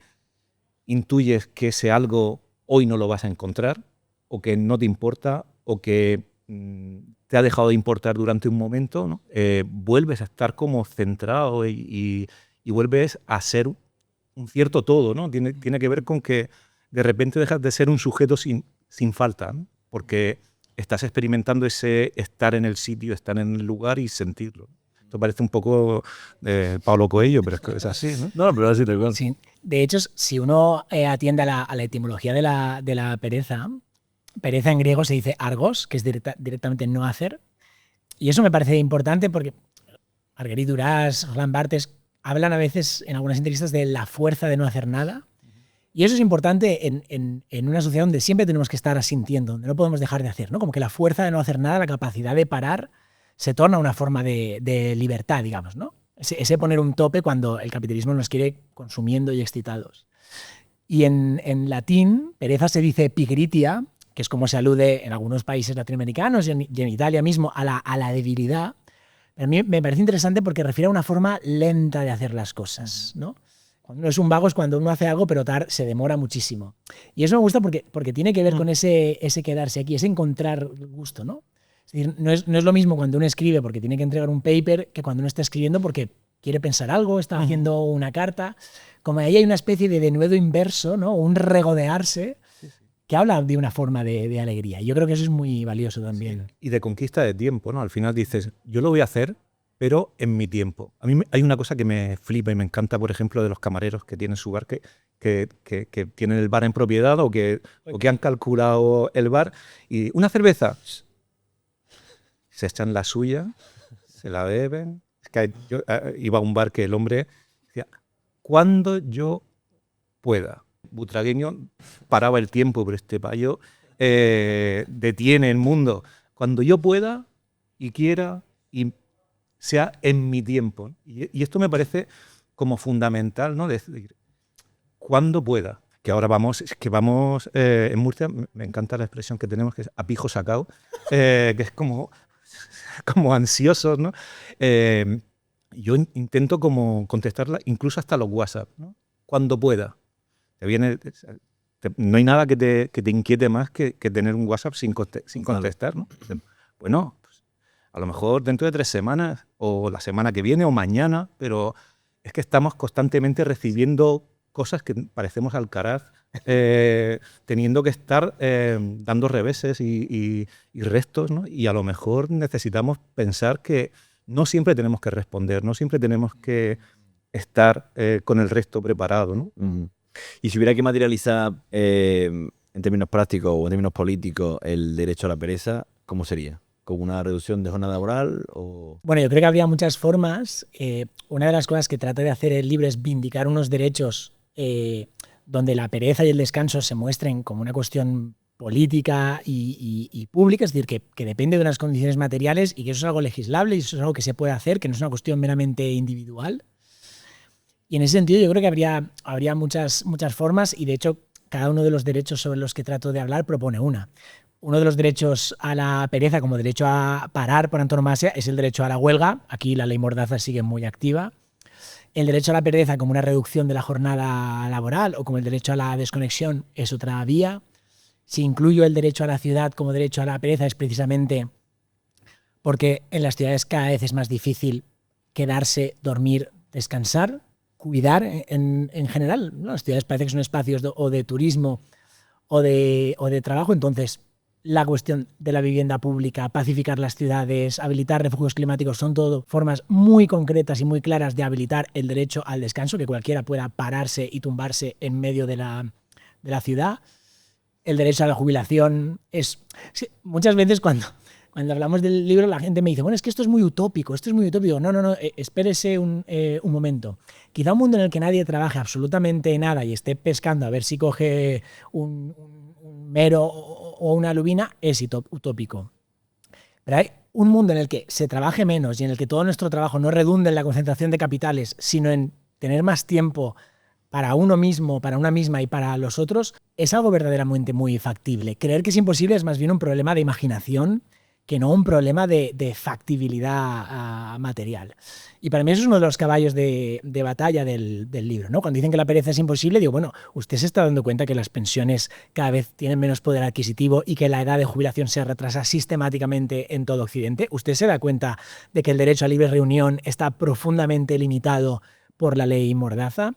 intuyes que ese algo hoy no lo vas a encontrar, o que no te importa, o que te ha dejado de importar durante un momento, ¿no? Vuelves a estar como centrado y vuelves a ser un cierto todo, ¿no? Tiene que ver con que de repente dejas de ser un sujeto sin falta, ¿no? Porque estás experimentando ese estar en el sitio, estar en el lugar y sentirlo. Esto parece un poco Paulo Coelho, pero es así, ¿no? No, pero así te cuento. Sí. De hecho, si uno atiende a la etimología de la pereza en griego se dice argos, que es directamente no hacer. Y eso me parece importante porque Marguerite Duras, Roland Barthes hablan a veces en algunas entrevistas de la fuerza de no hacer nada. Y eso es importante en una sociedad donde siempre tenemos que estar asintiendo, donde no podemos dejar de hacer, ¿no? Como que la fuerza de no hacer nada, la capacidad de parar, se torna una forma de libertad, digamos, ¿no? Ese poner un tope cuando el capitalismo nos quiere consumiendo y excitados. Y en latín, pereza se dice pigritia, que es como se alude en algunos países latinoamericanos y en Italia mismo a la debilidad. A mí me parece interesante porque refiere a una forma lenta de hacer las cosas, ¿no? Cuando uno es un vago es cuando uno hace algo pero se demora muchísimo. Y eso me gusta porque tiene que ver con ese quedarse aquí, ese encontrar gusto, ¿no? Es decir, no es lo mismo cuando uno escribe porque tiene que entregar un paper que cuando uno está escribiendo porque quiere pensar algo, está haciendo una carta. Como ahí hay una especie de denuedo inverso, ¿no? Un regodearse que habla de una forma de alegría. Yo creo que eso es muy valioso también. Sí. Y de conquista de tiempo, ¿no? Al final dices, yo lo voy a hacer, pero en mi tiempo. A mí hay una cosa que me flipa y me encanta, por ejemplo, de los camareros que tienen su bar, que tienen el bar en propiedad o que han calculado el bar. Y una cerveza, se echan la suya, se la beben. Es que yo iba a un bar que el hombre decía, cuando yo pueda. Butragueño paraba el tiempo, pero este payo detiene el mundo. Cuando yo pueda y quiera y sea en mi tiempo. Y esto me parece como fundamental, ¿no? Decir, cuando pueda. Que ahora vamos, en Murcia, me encanta la expresión que tenemos, que es a pijo sacao, que es como ansiosos, ¿no? Yo intento como contestarla incluso hasta los WhatsApp, ¿no? Cuando pueda. No hay nada que te inquiete más que tener un WhatsApp sin contestar, ¿no? Bueno, pues, a lo mejor dentro de 3 semanas, o la semana que viene, o mañana, pero es que estamos constantemente recibiendo cosas que parecemos Alcaraz, teniendo que estar dando reveses y restos, ¿no? Y a lo mejor necesitamos pensar que no siempre tenemos que responder, no siempre tenemos que estar con el resto preparado, ¿no? Y si hubiera que materializar en términos prácticos o en términos políticos el derecho a la pereza, ¿cómo sería? ¿Con una reducción de jornada laboral? Bueno, yo creo que habría muchas formas. Una de las cosas que trata de hacer el libro es vindicar unos derechos donde la pereza y el descanso se muestren como una cuestión política y pública, es decir, que depende de unas condiciones materiales y que eso es algo legislable y eso es algo que se puede hacer, que no es una cuestión meramente individual. Y en ese sentido yo creo que habría muchas formas y de hecho cada uno de los derechos sobre los que trato de hablar propone una. Uno de los derechos a la pereza como derecho a parar por antonomasia es el derecho a la huelga. Aquí la ley Mordaza sigue muy activa. El derecho a la pereza como una reducción de la jornada laboral o como el derecho a la desconexión es otra vía. Si incluyo el derecho a la ciudad como derecho a la pereza es precisamente porque en las ciudades cada vez es más difícil quedarse, dormir, descansar, cuidar en general, ¿no? Las ciudades parece que son espacios o de turismo o de trabajo, entonces la cuestión de la vivienda pública, pacificar las ciudades, habilitar refugios climáticos, son todo formas muy concretas y muy claras de habilitar el derecho al descanso, que cualquiera pueda pararse y tumbarse en medio de la ciudad. El derecho a la jubilación es... Sí, muchas veces cuando hablamos del libro la gente me dice, bueno, es que esto es muy utópico, No, espérese un momento. Quizá un mundo en el que nadie trabaje absolutamente nada y esté pescando a ver si coge un mero o una lubina es utópico. Pero hay un mundo en el que se trabaje menos y en el que todo nuestro trabajo no redunde en la concentración de capitales, sino en tener más tiempo para uno mismo, para una misma y para los otros, es algo verdaderamente muy factible. Creer que es imposible es más bien un problema de imaginación que no un problema de factibilidad material. Y para mí eso es uno de los caballos de batalla del libro, ¿no? Cuando dicen que la pereza es imposible, digo, bueno, usted se está dando cuenta que las pensiones cada vez tienen menos poder adquisitivo y que la edad de jubilación se retrasa sistemáticamente en todo Occidente. Usted se da cuenta de que el derecho a libre reunión está profundamente limitado por la ley Mordaza.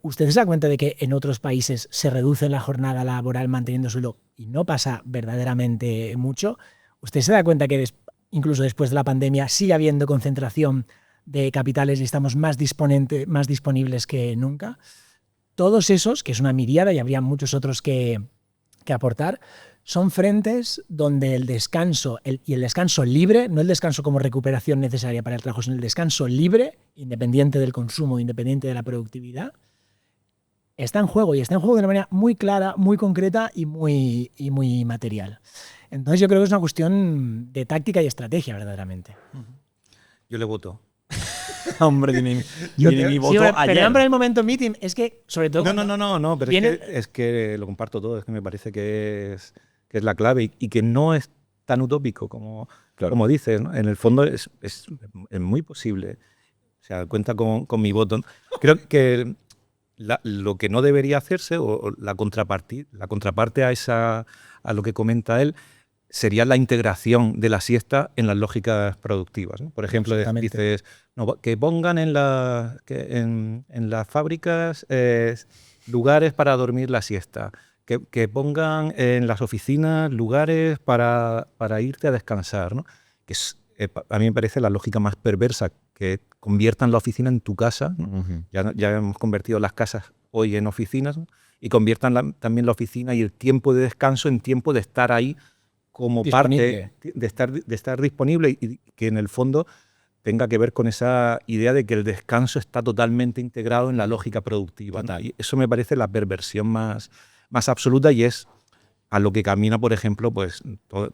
¿Usted se da cuenta de que en otros países se reduce la jornada laboral manteniendo sueldo y no pasa verdaderamente mucho? ¿Usted se da cuenta que incluso después de la pandemia sigue habiendo concentración de capitales y estamos más disponibles que nunca? Todos esos, que es una miríada y habría muchos otros que aportar, son frentes donde el descanso y el descanso libre, no el descanso como recuperación necesaria para el trabajo, sino el descanso libre, independiente del consumo, independiente de la productividad, está en juego y está en juego de una manera muy clara, muy concreta y muy material. Entonces yo creo que es una cuestión de táctica y estrategia, verdaderamente. Yo le voto. Hombre, tiene mi voto sí, ayer. Perdón por el momento meeting, es que sobre todo... No, pero es que lo comparto todo, es que me parece que es la clave y que no es tan utópico como dices, ¿no? En el fondo es muy posible. O sea, cuenta con mi voto. Creo que lo que no debería hacerse, o la contraparte a lo que comenta él, sería la integración de la siesta en las lógicas productivas, ¿no? Por ejemplo, dices que pongan en las fábricas lugares para dormir la siesta, que pongan en las oficinas lugares para irte a descansar, ¿no? Que a mí me parece la lógica más perversa, que conviertan la oficina en tu casa, ¿no? Uh-huh. Ya hemos convertido las casas hoy en oficinas, ¿no? Y conviertan también la oficina y el tiempo de descanso en tiempo de estar ahí como disponible. Parte de estar disponible y que en el fondo tenga que ver con esa idea de que el descanso está totalmente integrado en la lógica productiva, ¿no? Y eso me parece la perversión más absoluta y es a lo que camina, por ejemplo, pues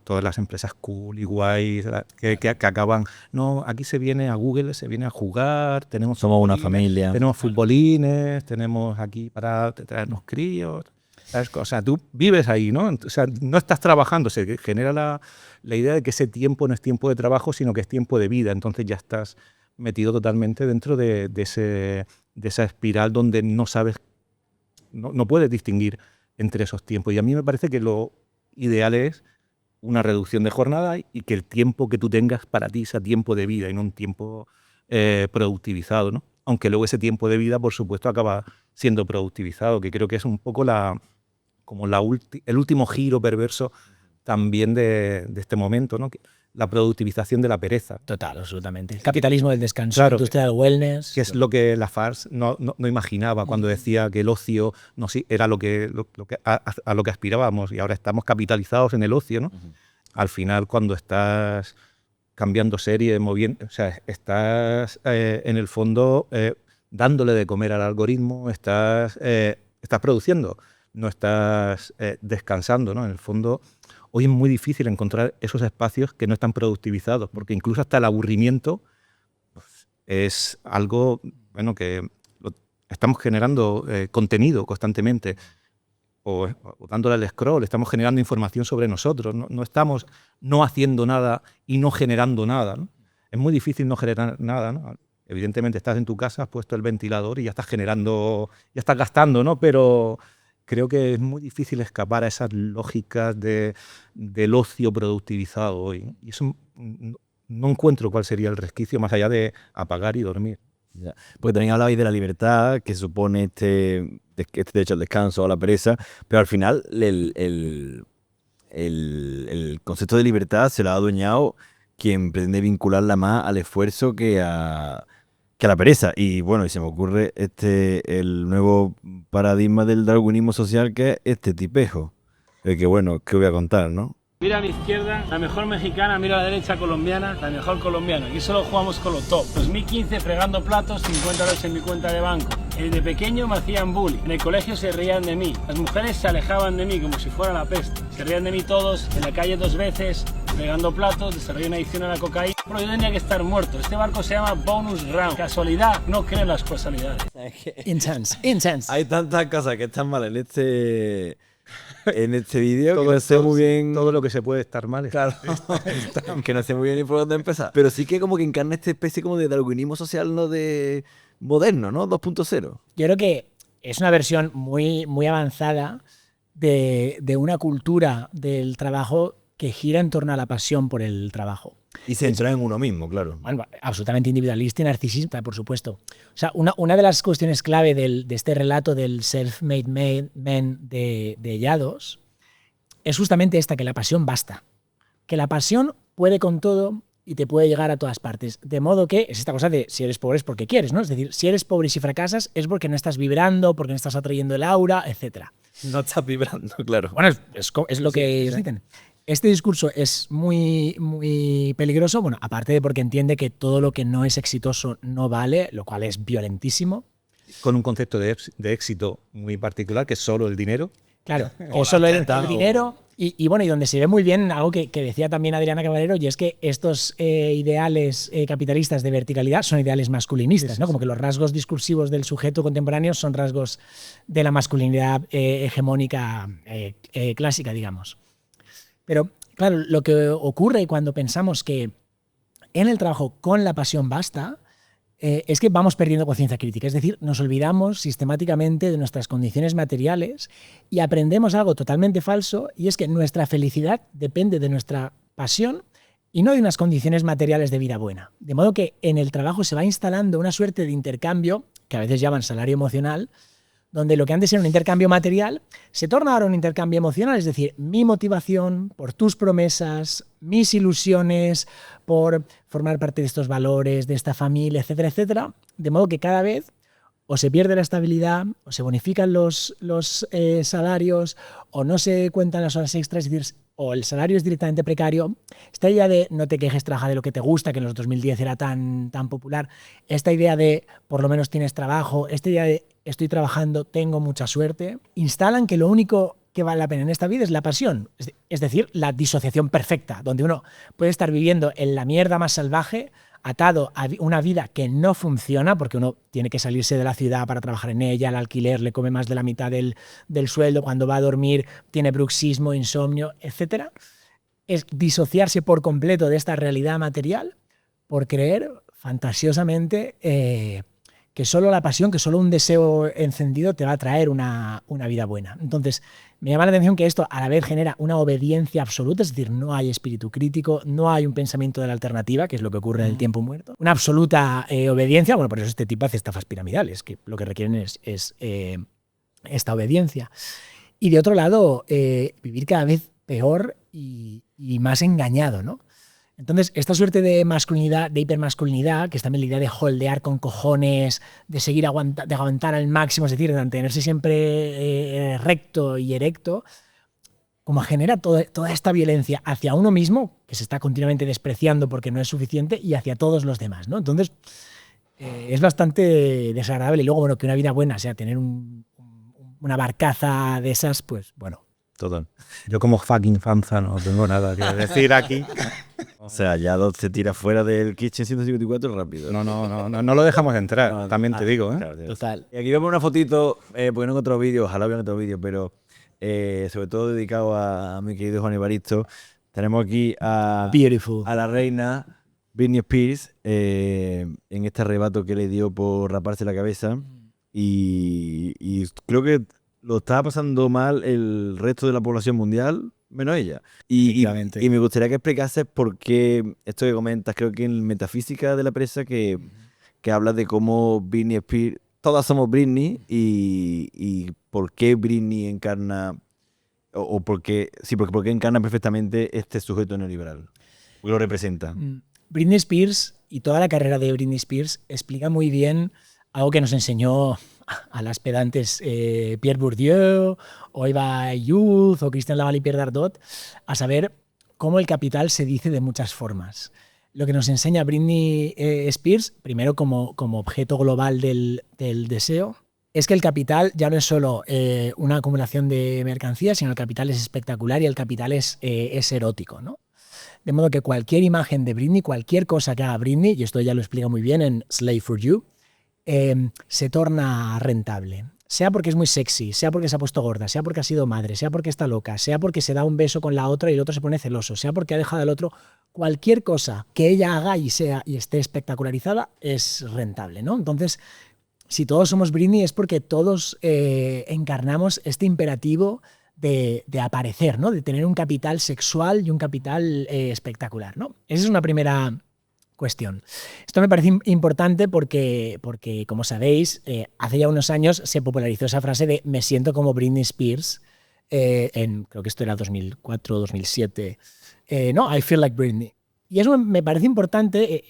todas las empresas cool y guays que acaban, no, aquí se viene a Google, se viene a jugar, Somos una familia. Tenemos futbolines, tenemos aquí para traernos críos. ¿Sabes? O sea, tú vives ahí, ¿no? O sea, no estás trabajando, se genera la idea de que ese tiempo no es tiempo de trabajo, sino que es tiempo de vida. Entonces ya estás metido totalmente dentro de esa espiral donde no sabes, no puedes distinguir entre esos tiempos. Y a mí me parece que lo ideal es una reducción de jornada y que el tiempo que tú tengas para ti sea tiempo de vida y no un tiempo productivizado, ¿no? Aunque luego ese tiempo de vida, por supuesto, acaba siendo productivizado, que creo que es un poco el último giro perverso también de este momento, ¿no? La productivización de la pereza. Total, absolutamente. El capitalismo del descanso, Claro, la industria del wellness. Que es lo que Lafarge no imaginaba cuando decía que el ocio era a lo que aspirábamos, y ahora estamos capitalizados en el ocio, ¿no? Al final, cuando estás cambiando serie, moviendo, o sea, estás en el fondo dándole de comer al algoritmo, estás produciendo, no estás descansando, ¿no? En el fondo, hoy es muy difícil encontrar esos espacios que no están productivizados, porque incluso hasta el aburrimiento pues, es algo, bueno, que estamos generando contenido constantemente, o dándole al scroll, estamos generando información sobre nosotros, no estamos no haciendo nada y no generando nada, ¿no? Es muy difícil no generar nada, ¿no? Evidentemente estás en tu casa, has puesto el ventilador y ya estás generando, ya estás gastando, ¿no? Pero creo que es muy difícil escapar a esas lógicas del ocio productivizado hoy. Y eso no encuentro cuál sería el resquicio más allá de apagar y dormir. Ya. Porque también hablabais de la libertad que supone este derecho al descanso o a la pereza, pero al final el concepto de libertad se lo ha adueñado quien pretende vincularla más al esfuerzo que a la pereza. Y bueno, y se me ocurre el nuevo paradigma del darwinismo social, que es este tipejo. Que bueno, ¿qué voy a contar, no? Mira a mi izquierda, la mejor mexicana, mira a la derecha colombiana, la mejor colombiana. Aquí solo jugamos con lo top. 2015 fregando platos, 50 euros en mi cuenta de banco. De pequeño me hacían bullying. En el colegio se reían de mí. Las mujeres se alejaban de mí como si fuera la peste. Se reían de mí todos, en la calle 2 veces, fregando platos, desarrollé una adicción a la cocaína. Pero yo tendría que estar muerto. Este barco se llama Bonus Round. Casualidad, no creo en las casualidades. Intense. Hay tantas cosas que están mal en este vídeo que no sé muy bien. Todo lo que se puede estar mal. Claro, que no sé muy bien ni por dónde empezar. Pero sí que como que encarna esta especie como de darwinismo social, ¿no? De moderno, ¿no? 2.0. Yo creo que es una versión muy, muy avanzada de una cultura del trabajo que gira en torno a la pasión por el trabajo. Y centrada en uno mismo, claro. Bueno, absolutamente individualista y narcisista, por supuesto. O sea, una de las cuestiones clave de este relato del self-made man de Yados es justamente esta, que la pasión basta. Que la pasión puede con todo y te puede llegar a todas partes. De modo que es esta cosa de si eres pobre es porque quieres, ¿no? Es decir, si eres pobre y si fracasas es porque no estás vibrando, porque no estás atrayendo el aura, etc. No estás vibrando, claro. Bueno, es lo que ellos dicen. Este discurso es muy, muy peligroso, bueno, aparte de porque entiende que todo lo que no es exitoso no vale, lo cual es violentísimo. Con un concepto de éxito muy particular, que es solo el dinero. Claro, o solo el dinero. Y bueno, y donde se ve muy bien algo que decía también Adriana Caballero, y es que estos ideales capitalistas de verticalidad son ideales masculinistas, ¿no? Como que los rasgos discursivos del sujeto contemporáneo son rasgos de la masculinidad hegemónica clásica, digamos. Pero, claro, lo que ocurre cuando pensamos que en el trabajo con la pasión basta, es que vamos perdiendo conciencia crítica. Es decir, nos olvidamos sistemáticamente de nuestras condiciones materiales y aprendemos algo totalmente falso, y es que nuestra felicidad depende de nuestra pasión y no de unas condiciones materiales de vida buena. De modo que en el trabajo se va instalando una suerte de intercambio, que a veces llaman salario emocional, donde lo que antes era un intercambio material se torna ahora un intercambio emocional, es decir, mi motivación por tus promesas, mis ilusiones por formar parte de estos valores, de esta familia, etcétera, etcétera, de modo que cada vez o se pierde la estabilidad, o se bonifican los salarios, o no se cuentan las horas extras, es decir, o el salario es directamente precario. Esta idea de no te quejes, trabaja de lo que te gusta, que en los 2010 era tan popular, esta idea de por lo menos tienes trabajo, esta idea de estoy trabajando, tengo mucha suerte, instalan que lo único que vale la pena en esta vida es la pasión, es decir, la disociación perfecta, donde uno puede estar viviendo en la mierda más salvaje, atado a una vida que no funciona, porque uno tiene que salirse de la ciudad para trabajar en ella, el alquiler le come más de la mitad del sueldo, cuando va a dormir tiene bruxismo, insomnio, etc. Es disociarse por completo de esta realidad material por creer fantasiosamente que solo la pasión, que solo un deseo encendido te va a traer una vida buena. Entonces, me llama la atención que esto a la vez genera una obediencia absoluta, es decir, no hay espíritu crítico, no hay un pensamiento de la alternativa, que es lo que ocurre en el tiempo muerto. Una absoluta obediencia, bueno, por eso este tipo hace estafas piramidales, que lo que requieren es esta obediencia. Y de otro lado, vivir cada vez peor y más engañado, ¿no? Entonces, esta suerte de masculinidad, de hipermasculinidad, que es también la idea de holdear con cojones, de seguir de aguantar al máximo, es decir, de mantenerse siempre recto y erecto, como genera toda esta violencia hacia uno mismo, que se está continuamente despreciando porque no es suficiente, y hacia todos los demás, ¿no? Entonces, es bastante desagradable. Y luego, bueno, que una vida buena sea tener una barcaza de esas, pues bueno. Total. Yo como fucking fanza no tengo nada que decir aquí. O sea, ya se tira fuera del Kitchen 154 rápido. No lo dejamos entrar, no, también te digo. Claro, total. Y aquí vemos una fotito, porque no encontrado vídeo, ojalá vean otro vídeo, pero sobre todo dedicado a mi querido Juan Evaristo. Tenemos aquí a la reina Britney Spears en este arrebato que le dio por raparse la cabeza. Y creo que lo estaba pasando mal el resto de la población mundial, menos ella. Y me gustaría que explicases por qué esto que comentas, creo que en Metafísica de la Presa, que habla de cómo Britney Spears, todas somos Britney, y por qué Britney encarna, o por qué encarna perfectamente este sujeto neoliberal. Porque lo representa. Britney Spears y toda la carrera de Britney Spears explica muy bien algo que nos enseñó a las pedantes Pierre Bourdieu o Eva Youth o Christian Laval y Pierre Dardot, a saber cómo el capital se dice de muchas formas. Lo que nos enseña Britney Spears, primero como objeto global del deseo, es que el capital ya no es solo una acumulación de mercancías, sino el capital es espectacular y el capital es erótico, ¿no? De modo que cualquier imagen de Britney, cualquier cosa que haga Britney, y esto ya lo explica muy bien en Slave for You, se torna rentable. Sea porque es muy sexy, sea porque se ha puesto gorda, sea porque ha sido madre, sea porque está loca, sea porque se da un beso con la otra y el otro se pone celoso, sea porque ha dejado al otro, cualquier cosa que ella haga y esté espectacularizada es rentable, ¿no? Entonces, si todos somos Britney es porque todos encarnamos este imperativo de aparecer, ¿no? De tener un capital sexual y un capital espectacular, ¿no? Esa es una primera cuestión. Esto me parece importante porque como sabéis, hace ya unos años se popularizó esa frase de me siento como Britney Spears, creo que esto era 2004 o 2007, I feel like Britney. Y eso me parece importante,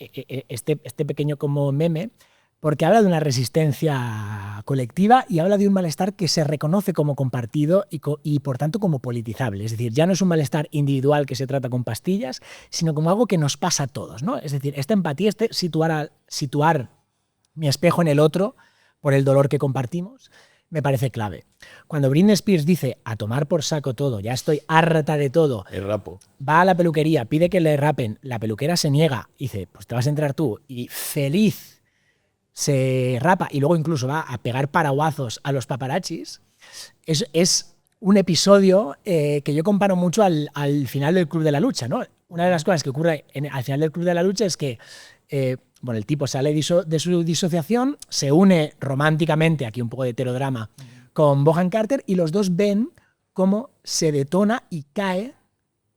este pequeño como meme, porque habla de una resistencia colectiva y habla de un malestar que se reconoce como compartido y por tanto como politizable. Es decir, ya no es un malestar individual que se trata con pastillas, sino como algo que nos pasa a todos, ¿no? Es decir, esta empatía, situar mi espejo en el otro por el dolor que compartimos, me parece clave. Cuando Britney Spears dice a tomar por saco todo, ya estoy harta de todo, el rapo, va a la peluquería, pide que le rapen, la peluquera se niega, dice, pues te vas a entrar tú, y feliz se rapa y luego incluso va a pegar paraguazos a los paparazzis, es un episodio que yo comparo mucho al final del Club de la Lucha, ¿no? Una de las cosas que ocurre al final del Club de la Lucha es que el tipo sale de su disociación, se une románticamente, aquí un poco de heterodrama, con Bohan Carter y los dos ven cómo se detona y cae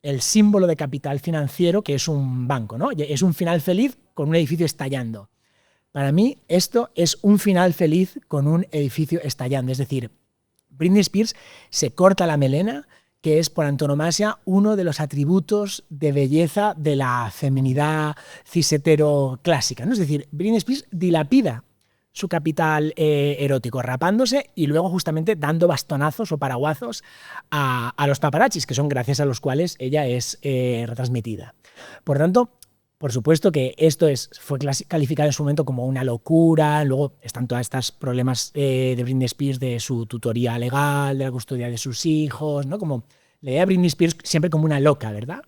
el símbolo de capital financiero que es un banco, ¿no? Es un final feliz con un edificio estallando. Para mí esto es un final feliz con un edificio estallando. Es decir, Britney Spears se corta la melena, que es por antonomasia uno de los atributos de belleza de la feminidad cis-hetero clásica, ¿no? Es decir, Britney Spears dilapida su capital erótico rapándose y luego justamente dando bastonazos o paraguazos a los paparazzis, que son gracias a los cuales ella es retransmitida. Por tanto, Por supuesto que esto fue calificado en su momento como una locura. Luego están todos estos problemas de Britney Spears, de su tutoría legal, de la custodia de sus hijos, ¿no? Como la idea de Britney Spears siempre como una loca, ¿verdad?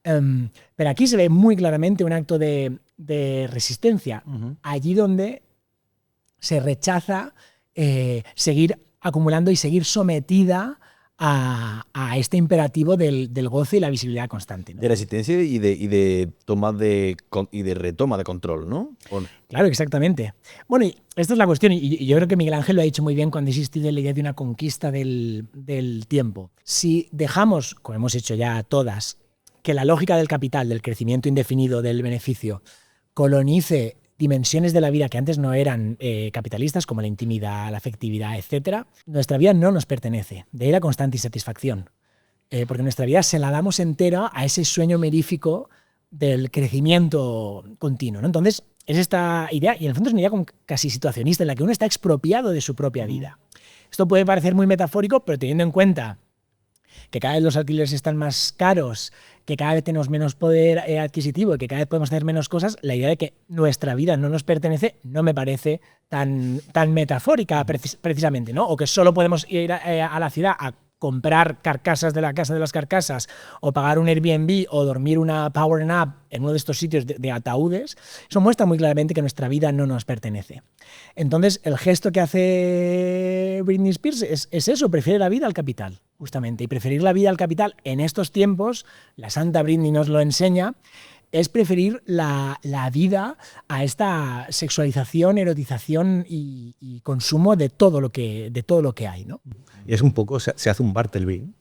Pero aquí se ve muy claramente un acto de resistencia. Allí donde se rechaza seguir acumulando y seguir sometida a este imperativo del goce y la visibilidad constante, ¿no? De resistencia y de toma y de retoma de control, ¿no? Claro, exactamente. Bueno, y esta es la cuestión, y yo creo que Miguel Ángel lo ha dicho muy bien cuando insiste en la idea de una conquista del tiempo. Si dejamos, como hemos hecho ya todas, que la lógica del capital, del crecimiento indefinido, del beneficio, colonice dimensiones de la vida que antes no eran capitalistas, como la intimidad, la afectividad, etc., nuestra vida no nos pertenece. De ahí la constante insatisfacción. Porque nuestra vida se la damos entera a ese sueño merífico del crecimiento continuo, ¿no? Entonces, es esta idea, y en el fondo es una idea como casi situacionista, en la que uno está expropiado de su propia vida. Esto puede parecer muy metafórico, pero teniendo en cuenta que cada vez los alquileres están más caros, que cada vez tenemos menos poder adquisitivo y que cada vez podemos hacer menos cosas, la idea de que nuestra vida no nos pertenece no me parece tan metafórica precisamente, ¿no? O que solo podemos ir a la ciudad a comprar carcasas de la casa de las carcasas o pagar un Airbnb o dormir una power nap en uno de estos sitios de ataúdes. Eso muestra muy claramente que nuestra vida no nos pertenece. Entonces, el gesto que hace Britney Spears es eso, prefiere la vida al capital, justamente. Y preferir la vida al capital en estos tiempos, la santa Britney nos lo enseña, es preferir la vida a esta sexualización, erotización y consumo de todo lo que hay, ¿no? Y es un poco, se hace un Bartleby.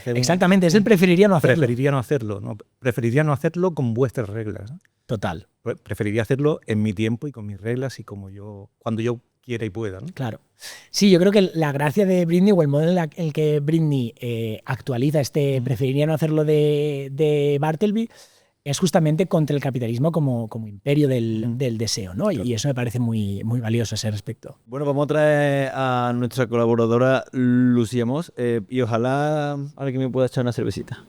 Exactamente, es el preferiría no hacerlo. Preferiría no hacerlo, ¿no? Preferiría no hacerlo con vuestras reglas, ¿no? Total. Preferiría hacerlo en mi tiempo y con mis reglas y cuando yo quiera y pueda, ¿no? Claro. Sí, yo creo que la gracia de Britney o el modo en el que Britney actualiza preferiría no hacerlo de Bartleby es justamente contra el capitalismo como imperio del deseo, ¿no? Claro. Y eso me parece muy, muy valioso a ese respecto. Bueno, vamos a traer a nuestra colaboradora Lucía Mos y ojalá alguien me pueda echar una cervecita.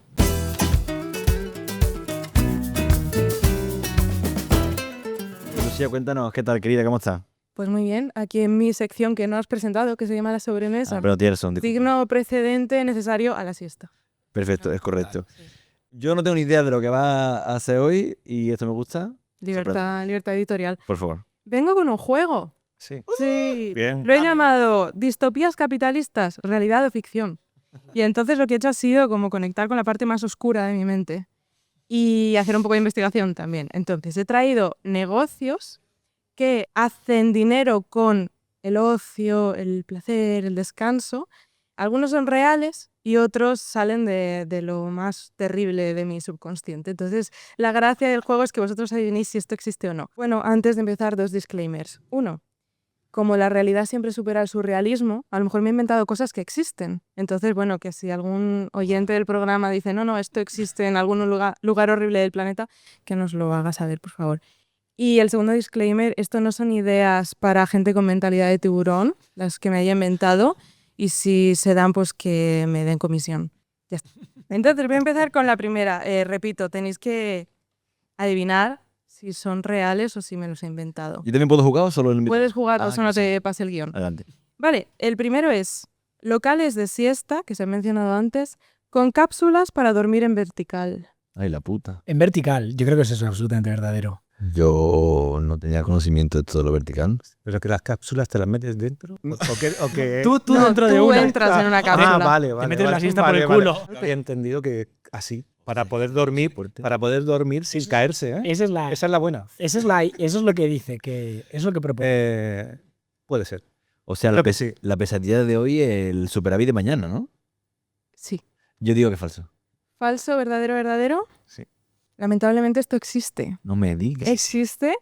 Lucía, cuéntanos, ¿qué tal, querida? ¿Cómo estás? Pues muy bien, aquí en mi sección que no has presentado, que se llama La Sobremesa. Pero tienes razón. Digno precedente necesario a la siesta. Perfecto, es correcto. Sí. Yo no tengo ni idea de lo que va a hacer hoy y esto me gusta. Libertad editorial. Por favor. Vengo con un juego. Sí. Sí. Bien. Lo he llamado Distopías capitalistas, realidad o ficción. Y entonces lo que he hecho ha sido como conectar con la parte más oscura de mi mente y hacer un poco de investigación también. Entonces he traído negocios que hacen dinero con el ocio, el placer, el descanso. Algunos son reales y otros salen de lo más terrible de mi subconsciente. Entonces, la gracia del juego es que vosotros adivinéis si esto existe o no. Bueno, antes de empezar, 2 disclaimers. 1, como la realidad siempre supera el surrealismo, a lo mejor me he inventado cosas que existen. Entonces, bueno, que si algún oyente del programa dice no, esto existe en algún lugar horrible del planeta, que nos lo haga saber, por favor. Y el segundo disclaimer, esto no son ideas para gente con mentalidad de tiburón, las que me haya inventado. Y si se dan, pues que me den comisión. Ya está. Entonces voy a empezar con la primera. Repito, tenéis que adivinar si son reales o si me los he inventado. ¿Yo también puedo jugar o solo el...? Puedes jugar o solo te pase el guión. Adelante. Vale, el primero es locales de siesta, que se han mencionado antes, con cápsulas para dormir en vertical. Ay, la puta. En vertical, yo creo que eso es absolutamente verdadero. Yo no tenía conocimiento de todo lo vertical. ¿Pero que las cápsulas te las metes dentro? ¿O qué? Tú no, dentro tú de una. entras en una cápsula. Vale. Te metes la siesta por el culo. Había entendido que así, para poder dormir sin caerse, ¿eh? Esa es la buena. Eso es lo que dice, que es lo que propone. Puede ser. O sea, la pesadilla de hoy es el superávit de mañana, ¿no? Sí. Yo digo que es falso. ¿Falso, verdadero? Sí. Lamentablemente esto existe. No me digas. Existe.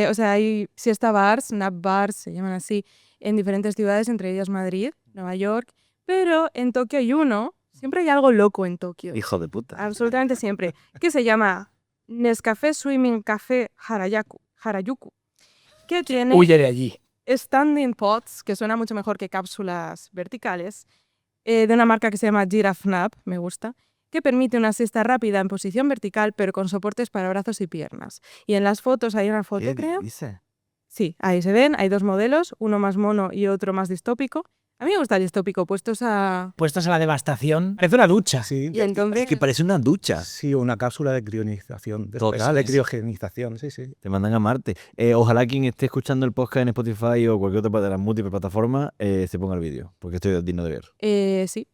O sea, hay siesta bars, nap bars, se llaman así, en diferentes ciudades, entre ellas Madrid, Nueva York. Pero en Tokio hay uno, siempre hay algo loco en Tokio. Hijo de puta. Absolutamente siempre. Que se llama Nescafé Swimming Café Harajuku. Que tiene... Huye de allí. Standing pots, que suena mucho mejor que cápsulas verticales, de una marca que se llama Giraffe Nap, me gusta. que permite una siesta rápida en posición vertical, pero con soportes para brazos y piernas. Y en las fotos, hay una foto, ¿Qué creo. dices? Sí, ahí se ven, hay 2 modelos, uno más mono y otro más distópico. A mí me gusta el distópico, puestos a la devastación. Parece una ducha. Sí, Y entonces, Es que parece una ducha. sí, una cápsula de crionización. Total, De sí. criogenización, sí, sí. Te mandan a Marte. Ojalá quien esté escuchando el podcast en Spotify o cualquier otra de las múltiples plataformas se ponga el vídeo, porque estoy digno de ver. sí.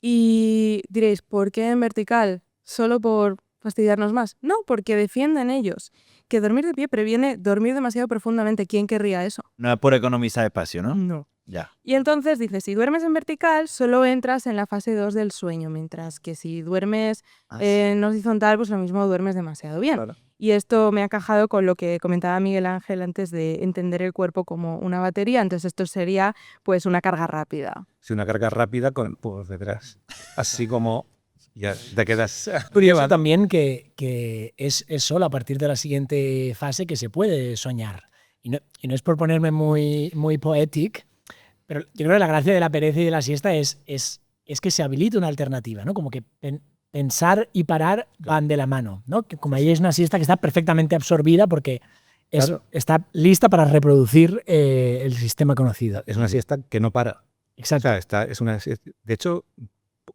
Y diréis, ¿por qué en vertical? ¿Solo por fastidiarnos más? No, porque defienden ellos que dormir de pie previene dormir demasiado profundamente. ¿Quién querría eso? No es por economizar espacio, ¿no? No. Ya. Y entonces dice, si duermes en vertical, solo entras en la fase 2 del sueño, mientras que si duermes en horizontal, pues lo mismo, duermes demasiado bien. Claro. Y esto me ha encajado con lo que comentaba Miguel Ángel antes de entender el cuerpo como una batería. Entonces esto sería pues una carga rápida. Sí, una carga rápida por detrás. Así como ya te quedas... Curioso también que es solo a partir de la siguiente fase que se puede soñar. Y no es por ponerme muy poético, pero yo creo que la gracia de la pereza y de la siesta es que se habilita una alternativa, ¿no? Como que pensar y parar van de la mano, ¿no? Que como ahí es una siesta que está perfectamente absorbida porque está lista para reproducir el sistema conocido. Es una siesta que no para. Exacto. O sea, es una siesta. De hecho,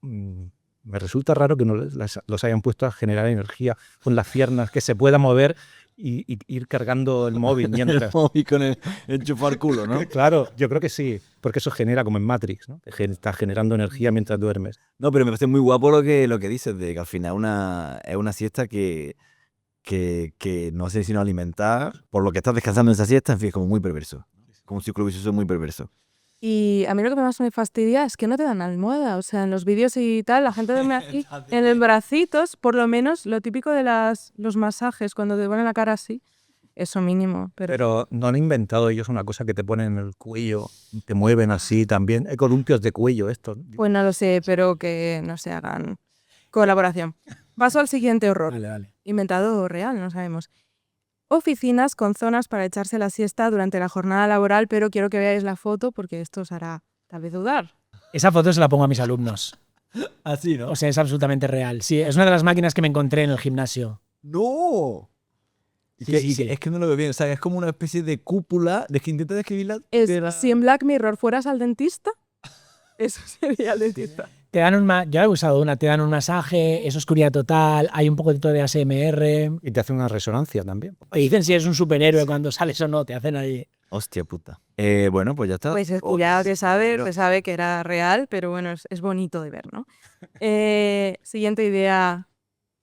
me resulta raro que no los hayan puesto a generar energía con las piernas, que se pueda mover y ir cargando el móvil mientras. El móvil con el enchufar culo, ¿no? Claro, yo creo que sí, porque eso genera como en Matrix, ¿no? Estás generando energía mientras duermes. No, pero me parece muy guapo lo que dices, de que al final es una siesta que no sé si no alimentar, por lo que estás descansando en esa siesta, en fin, es como muy perverso. Como un círculo vicioso muy perverso. Y a mí lo que más me fastidia es que no te dan almohada. O sea, en los vídeos y tal, la gente duerme aquí, en los bracitos, por lo menos lo típico de los masajes, cuando te ponen la cara así, eso mínimo. Pero no han inventado ellos una cosa que te ponen en el cuello, te mueven así también. Hay columpios de cuello esto. Pues no lo sé, pero que no se hagan colaboración. Paso al siguiente horror. Vale. Inventado o real, no sabemos. Oficinas con zonas para echarse la siesta durante la jornada laboral, pero quiero que veáis la foto porque esto os hará tal vez dudar. Esa foto se la pongo a mis alumnos. Así, ¿no? O sea, es absolutamente real. Sí, es una de las máquinas que me encontré en el gimnasio. ¡No! Sí. Es que no lo veo bien. O sea, es como una especie de cúpula. De que intenta describirla. Si en Black Mirror fueras al dentista, eso sería el dentista. Te dan yo he usado una, te dan un masaje, es oscuridad total, hay un poco de ASMR. Y te hacen una resonancia también. Te dicen si eres un superhéroe cuando sales o no, te hacen ahí. Hostia puta. Bueno, pues ya está. Pues ya se sabe que era real, pero bueno, es bonito de ver, ¿no? Siguiente idea.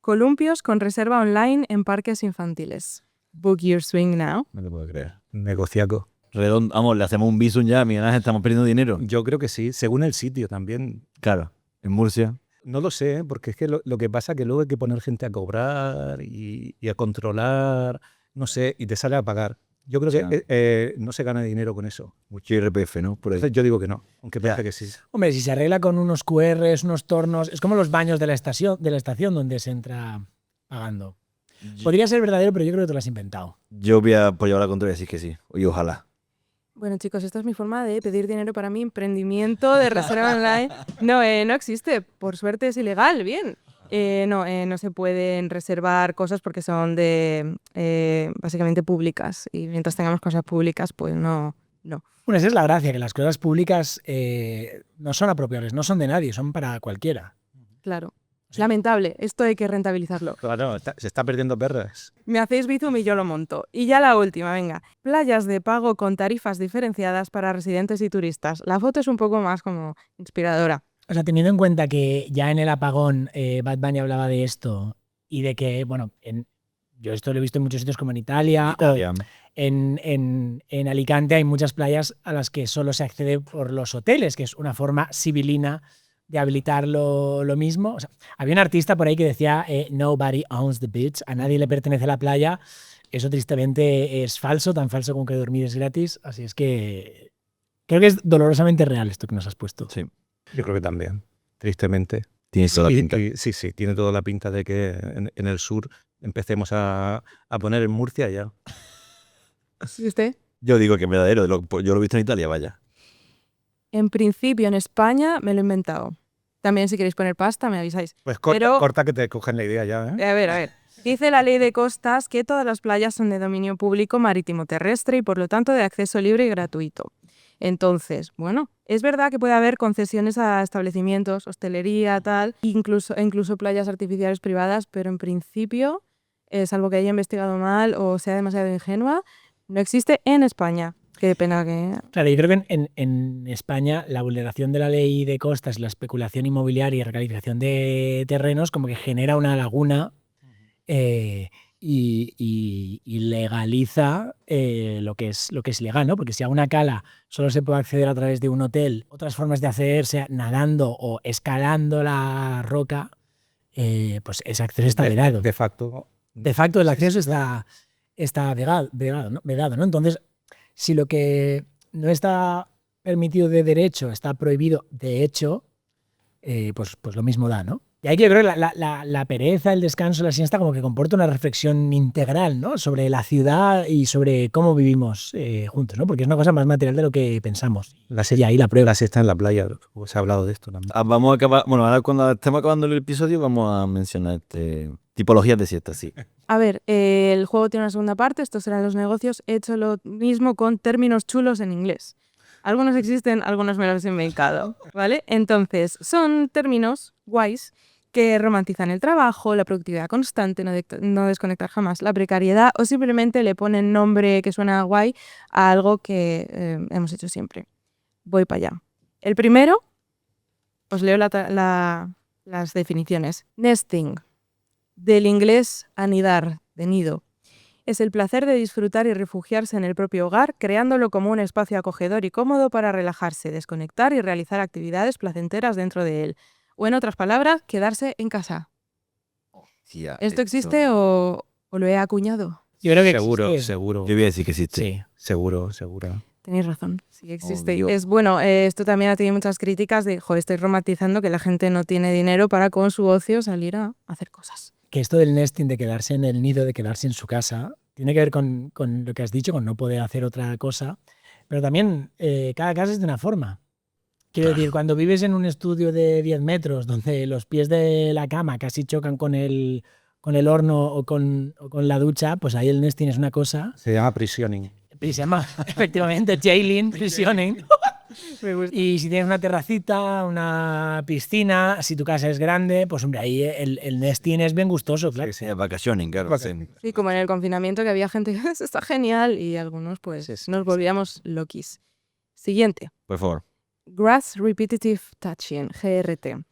Columpios con reserva online en parques infantiles. Book your swing now. No te puedo creer. Negociaco. Redondo, vamos, le hacemos un visum ya, Miguel Ángel, estamos perdiendo dinero. Yo creo que sí, según el sitio también. Claro, en Murcia. No lo sé, porque es que lo que pasa es que luego hay que poner gente a cobrar y a controlar, no sé, y te sale a pagar. Yo creo que no se gana dinero con eso. Mucho IRPF, ¿no? Por ahí. Entonces yo digo que no, aunque parece que sí. Hombre, si se arregla con unos QRs, unos tornos, es como los baños de la estación donde se entra pagando. Podría ser verdadero, pero yo creo que te lo has inventado. Yo voy a apoyar la contra y decir que sí. Y ojalá. Bueno, chicos, esta es mi forma de pedir dinero para mi emprendimiento de reserva online. No existe. Por suerte es ilegal, bien. No se pueden reservar cosas porque son básicamente públicas. Y mientras tengamos cosas públicas, pues no. Bueno, esa es la gracia, que las cosas públicas no son apropiables, no son de nadie, son para cualquiera. Claro. Lamentable, esto hay que rentabilizarlo. Claro, se está perdiendo perras. Me hacéis bizum y yo lo monto. Y ya la última, venga. Playas de pago con tarifas diferenciadas para residentes y turistas. La foto es un poco más como inspiradora. O sea, teniendo en cuenta que ya en el apagón Bad Bunny hablaba de esto y de que, bueno, yo esto lo he visto en muchos sitios como en Italia. En Alicante hay muchas playas a las que solo se accede por los hoteles, que es una forma sibilina de habilitar lo mismo. O sea, había un artista por ahí que decía nobody owns the beach, a nadie le pertenece la playa. Eso tristemente es falso, tan falso como que dormir es gratis. Así es que creo que es dolorosamente real esto que nos has puesto. Sí. Yo creo que también, tristemente. Tienes toda la pinta. Sí, tiene toda la pinta de que en el sur empecemos a poner en Murcia ya. ¿Y usted? Yo digo que es verdadero, yo lo he visto en Italia, vaya. En principio, en España me lo he inventado. También si queréis poner pasta, me avisáis. Pues Pero- corta que te cogen la idea ya, ¿eh? A ver. Dice la ley de costas que todas las playas son de dominio público marítimo terrestre y por lo tanto de acceso libre y gratuito. Entonces, bueno, es verdad que puede haber concesiones a establecimientos, hostelería, tal, incluso playas artificiales privadas, pero en principio, salvo que haya investigado mal o sea demasiado ingenua, no existe en España. Qué pena que... Claro, yo creo que en España la vulneración de la ley de costas, la especulación inmobiliaria y recalificación de terrenos como que genera una laguna y legaliza lo que es ilegal, ¿no? Porque si a una cala solo se puede acceder a través de un hotel, otras formas de acceder, sea nadando o escalando la roca, pues ese acceso está vedado. De facto. De facto, el acceso está vedado, ¿no? Entonces, si lo que no está permitido de derecho está prohibido de hecho, pues lo mismo da, ¿no? Y ahí yo creo que la pereza, el descanso, la siesta como que comporta una reflexión integral, ¿no? Sobre la ciudad y sobre cómo vivimos juntos, ¿no? Porque es una cosa más material de lo que pensamos. Y ahí la prueba. La siesta en la playa, os he hablado de esto también. Vamos a acabar, bueno, ahora cuando estemos acabando el episodio vamos a mencionar tipologías de siesta, sí. A ver, el juego tiene una segunda parte, estos serán los negocios. He hecho lo mismo con términos chulos en inglés. Algunos existen, algunos me los he inventado, ¿vale? Entonces, son términos guays que romantizan el trabajo, la productividad constante, no desconectar jamás, la precariedad o simplemente le ponen nombre que suena guay a algo que hemos hecho siempre. Voy para allá. El primero, os leo las definiciones. Nesting, del inglés anidar, de nido. Es el placer de disfrutar y refugiarse en el propio hogar, creándolo como un espacio acogedor y cómodo para relajarse, desconectar y realizar actividades placenteras dentro de él. O en otras palabras, quedarse en casa. Sí, ya, ¿Esto existe o lo he acuñado? Yo creo que Seguro, existe. seguro. Yo voy a decir que existe. Sí. Seguro. Tenéis razón, sí existe. Obvio. Es bueno, esto también ha tenido muchas críticas de, estoy romantizando que la gente no tiene dinero para con su ocio salir a hacer cosas. Que esto del nesting, de quedarse en el nido, de quedarse en su casa, tiene que ver con lo que has dicho, con no poder hacer otra cosa. Pero también cada casa es de una forma. Quiero decir, cuando vives en un estudio de 10 metros, donde los pies de la cama casi chocan con el horno o con la ducha, pues ahí el nesting es una cosa. Se llama prisioning. Y se llama efectivamente jailing, prisioning. Y si tienes una terracita, una piscina, si tu casa es grande, pues hombre, ahí el nesting es bien gustoso, claro. Sí, vacacioning, claro. Sí. Sí, como en el confinamiento que había gente que está genial y algunos pues nos volvíamos loquis. Siguiente. Por favor. Grass Repetitive Touching, GRT.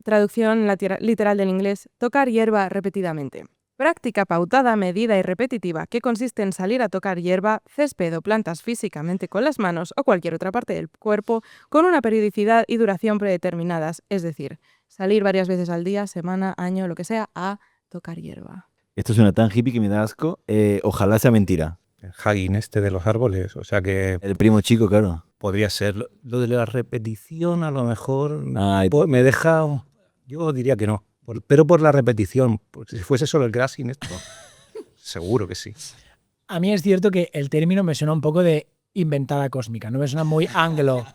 Traducción literal del inglés, tocar hierba repetidamente. Práctica pautada, medida y repetitiva que consiste en salir a tocar hierba, césped o plantas físicamente con las manos o cualquier otra parte del cuerpo con una periodicidad y duración predeterminadas, es decir, salir varias veces al día, semana, año, lo que sea, a tocar hierba. Esto suena tan hippie que me da asco. Ojalá sea mentira. El hugging de los árboles. O sea que El primo chico, claro. podría ser. Lo de la repetición, a lo mejor. Ay, Me deja. Yo diría que no. Pero por la repetición. Porque si fuese solo el grassing, esto. Seguro que sí. A mí es cierto que el término me suena un poco de inventada cósmica, no me suena muy anglo.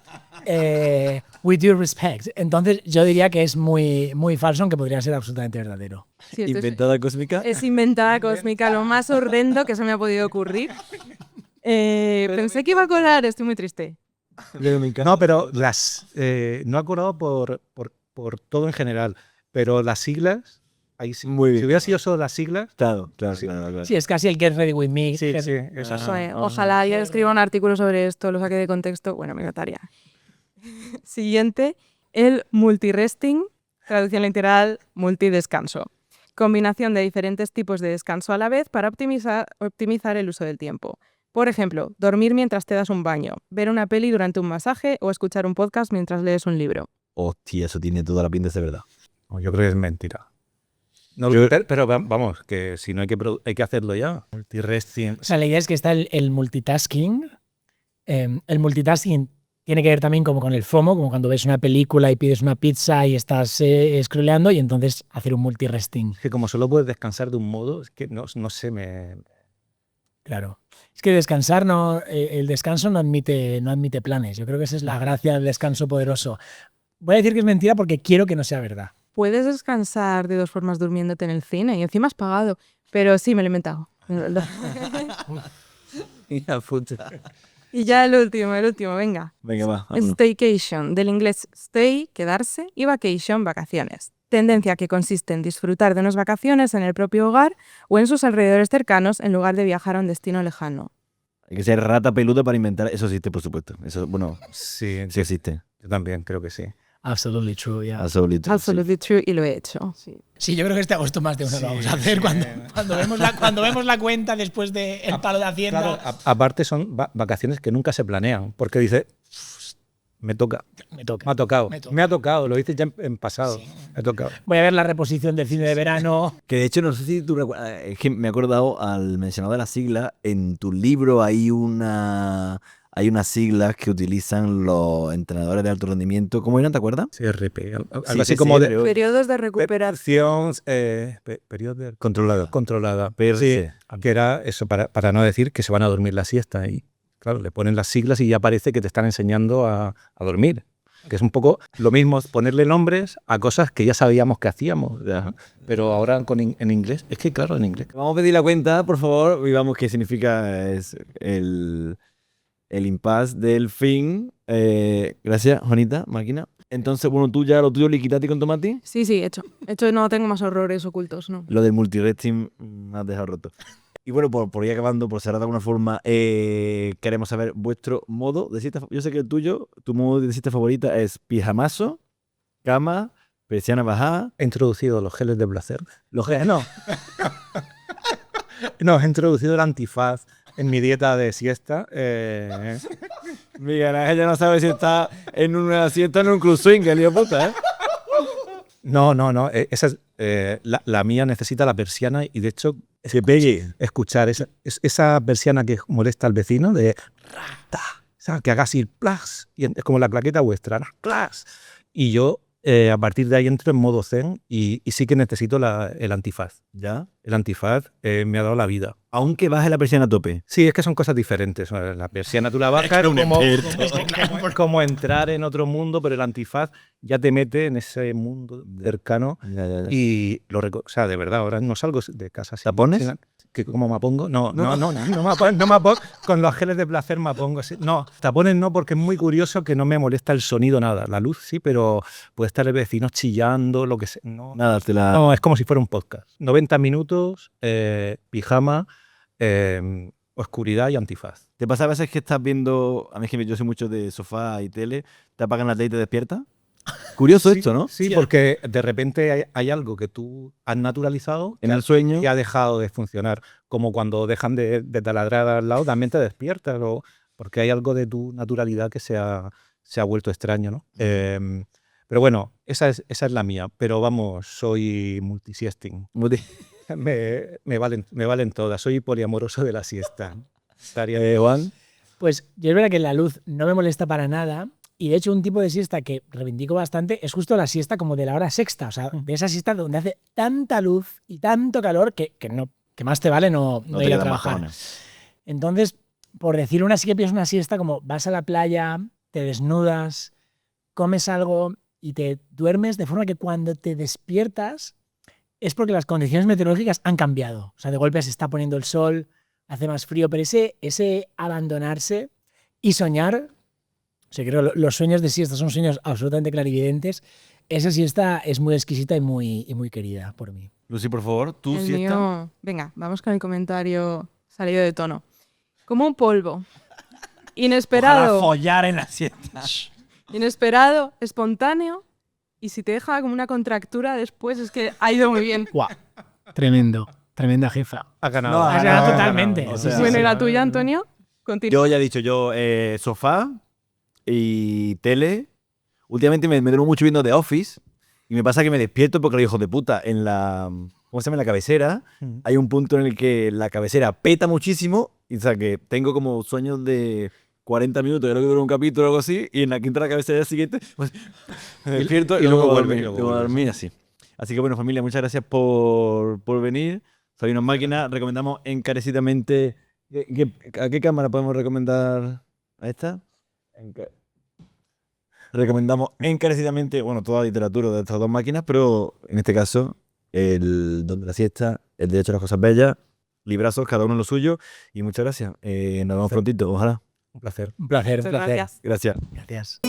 With due respect. Entonces yo diría que es muy, muy falso, aunque podría ser absolutamente verdadero. Sí, esto inventada cósmica. es inventada cósmica, lo más horrendo que se me ha podido ocurrir. Pensé que iba a colar, estoy muy triste. No, pero no he acordado por todo en general. Pero las siglas. Ahí sí. Muy bien. Si hubiera sido solo las siglas. Claro. Sí. claro. Sí, es casi el Get Ready With Me. Sí, que- sí. Eso. Ojalá yo escriba un artículo sobre esto, lo saqué de contexto. Bueno, me encantaría. Siguiente, el multiresting, traducción literal, multidescanso. Combinación de diferentes tipos de descanso a la vez para optimizar el uso del tiempo. Por ejemplo, dormir mientras te das un baño, ver una peli durante un masaje o escuchar un podcast mientras lees un libro. Hostia, eso tiene toda la pinta de ser verdad. No, yo creo que es mentira. No, pero vamos, que si no hay que hacerlo ya. Multiresting. O sea, la idea es que está el multitasking. El multitasking tiene que ver también como con el FOMO, como cuando ves una película y pides una pizza y estás scrolleando, y entonces hacer un multiresting. Es que como solo puedes descansar de un modo, es que no sé, Claro. Es que descansar el descanso no admite planes. Yo creo que esa es la gracia del descanso poderoso. voy a decir que es mentira porque quiero que no sea verdad. Puedes descansar de 2 formas durmiéndote en el cine y encima has pagado. Pero sí, me lo he inventado. Hija puta. Y ya el último, venga. Venga, va. vámonos. Staycation, del inglés stay, quedarse, y vacation, vacaciones. Tendencia que consiste en disfrutar de unas vacaciones en el propio hogar o en sus alrededores cercanos en lugar de viajar a un destino lejano. Hay que ser rata peluda para inventar. Eso existe, por supuesto. Eso, bueno, Sí, sí existe. yo también creo que sí. Absolutely true, yeah. Absolutamente. Absolutely true, y lo he hecho. Sí. Sí, yo creo que este agosto más de uno lo vamos a hacer cuando vemos la cuenta después del palo de Hacienda. Claro, aparte son vacaciones que nunca se planean, porque dice, me toca, Me toca. me ha tocado, Me toca. me ha tocado, lo hice ya en pasado, me ha tocado. Voy a ver la reposición del cine de verano. Que de hecho, no sé si tú recuerdas, es que me he acordado al mencionar de la sigla, en tu libro hay unas siglas que utilizan los entrenadores de alto rendimiento. ¿Cómo eran, te acuerdas? CRP, algo Sí, así sí, como de pero- Periodos de recuperación. periodo de controlada. PRC. Sí, que era eso, para no decir que se van a dormir la siesta. Y claro, le ponen las siglas y ya parece que te están enseñando a dormir. Que es un poco lo mismo ponerle nombres a cosas que ya sabíamos que hacíamos. Pero ahora en inglés, es que claro, en inglés. Vamos a pedir la cuenta, por favor, y vamos qué significa es el impasse del fin. Gracias, Juanita, máquina. Entonces, bueno, tú ya lo tuyo liquidati con tomate. Sí, hecho. No tengo más horrores ocultos, ¿no? Lo del multiresting me has dejado roto. Y bueno, por ir acabando, por cerrar de alguna forma, queremos saber vuestro modo de siesta. Yo sé que el tuyo, tu modo de siesta favorita es pijamazo, cama, persiana bajada. He introducido los geles de placer. Los geles, no. No, he introducido el antifaz en mi dieta de siesta. Miguel Ángel ya no sabe si está en una siesta o en un club swing, el hijo puta, ¿eh? No. Esa es, la mía necesita la persiana y de hecho Se pegue. escuchar esa persiana que molesta al vecino de rata, o sea, que haga así plas, y es como la claqueta vuestra, ¿no? Plas. Y yo a partir de ahí entro en modo zen y sí que necesito el antifaz. ¿Ya? El antifaz me ha dado la vida. Aunque baje la persiana a tope. Sí, es que son cosas diferentes. La persiana tú la bajas como entrar en otro mundo, pero el antifaz ya te mete en ese mundo cercano. Ya. Y o sea, de verdad, ahora no salgo de casa. ¿Tapones? ¿Cómo me pongo? No me pongo. Con los geles de placer me pongo así. No, tapones no, porque es muy curioso que no me molesta el sonido nada. La luz sí, pero puede estar el vecino chillando, lo que sea. Nada, te la... No, es como si fuera un podcast. 90 minutos, pijama, oscuridad y antifaz. ¿Te pasa a veces que estás viendo, a mí es que yo soy mucho de sofá y tele, te apagan la tele y te despiertas? Curioso esto, ¿no? Sí, porque de repente hay algo que tú has naturalizado En el sueño. que ha dejado de funcionar. Como cuando dejan de taladrar al lado, también te despiertas. Porque hay algo de tu naturalidad que se ha vuelto extraño, ¿no? Pero bueno, esa es la mía. Pero vamos, soy multisiesting. Me valen todas. Soy poliamoroso de la siesta. Juan. Pues yo es verdad que la luz no me molesta para nada. Y de hecho, un tipo de siesta que reivindico bastante es justo la siesta como de la hora sexta. O sea, de esa siesta donde hace tanta luz y tanto calor que más te vale no te ir a quedan más trabajar. cojones. Entonces, por decir una, sí que piensas una siesta como vas a la playa, te desnudas, comes algo y te duermes de forma que cuando te despiertas es porque las condiciones meteorológicas han cambiado. O sea, de golpe se está poniendo el sol, hace más frío, pero ese abandonarse y soñar... O sea, creo que los sueños de siesta son sueños absolutamente clarividentes. Esa siesta es muy exquisita y muy querida por mí. Lucy, por favor, tú El siesta. mío... Venga, vamos con el comentario salido de tono. Como un polvo. Inesperado. follar en la siesta. Inesperado, espontáneo. Y si te deja como una contractura después, es que ha ido muy bien. Guau, tremendo. Tremenda jefa. Ha ganado. No, Has ganado totalmente. O Sí, sea, sí, Bueno, sí. ¿y la tuya, Antonio? Continúa. Yo ya he dicho, sofá y tele. Últimamente me duermo mucho viendo The Office y me pasa que me despierto porque los hijos de puta en la... ¿Cómo se llama? En la cabecera. Hay un punto en el que la cabecera peta muchísimo y o sea que tengo como sueños de 40 minutos, creo que dura un capítulo o algo así, y en la quinta de la cabecera siguiente pues, me despierto y, luego vuelve, vuelvo a dormir así. Así que bueno, familia, muchas gracias por venir. Soy una máquina. Recomendamos encarecidamente... ¿A qué cámara podemos recomendar? ¿A esta? recomendamos encarecidamente, bueno, toda la literatura de estas dos máquinas, pero en este caso, el Don de la Siesta, El Derecho a las Cosas Bellas, librazos, cada uno en lo suyo, y muchas gracias. Nos vemos prontito, ojalá. Un placer. Un placer, un Muchas placer. gracias. Gracias. Gracias.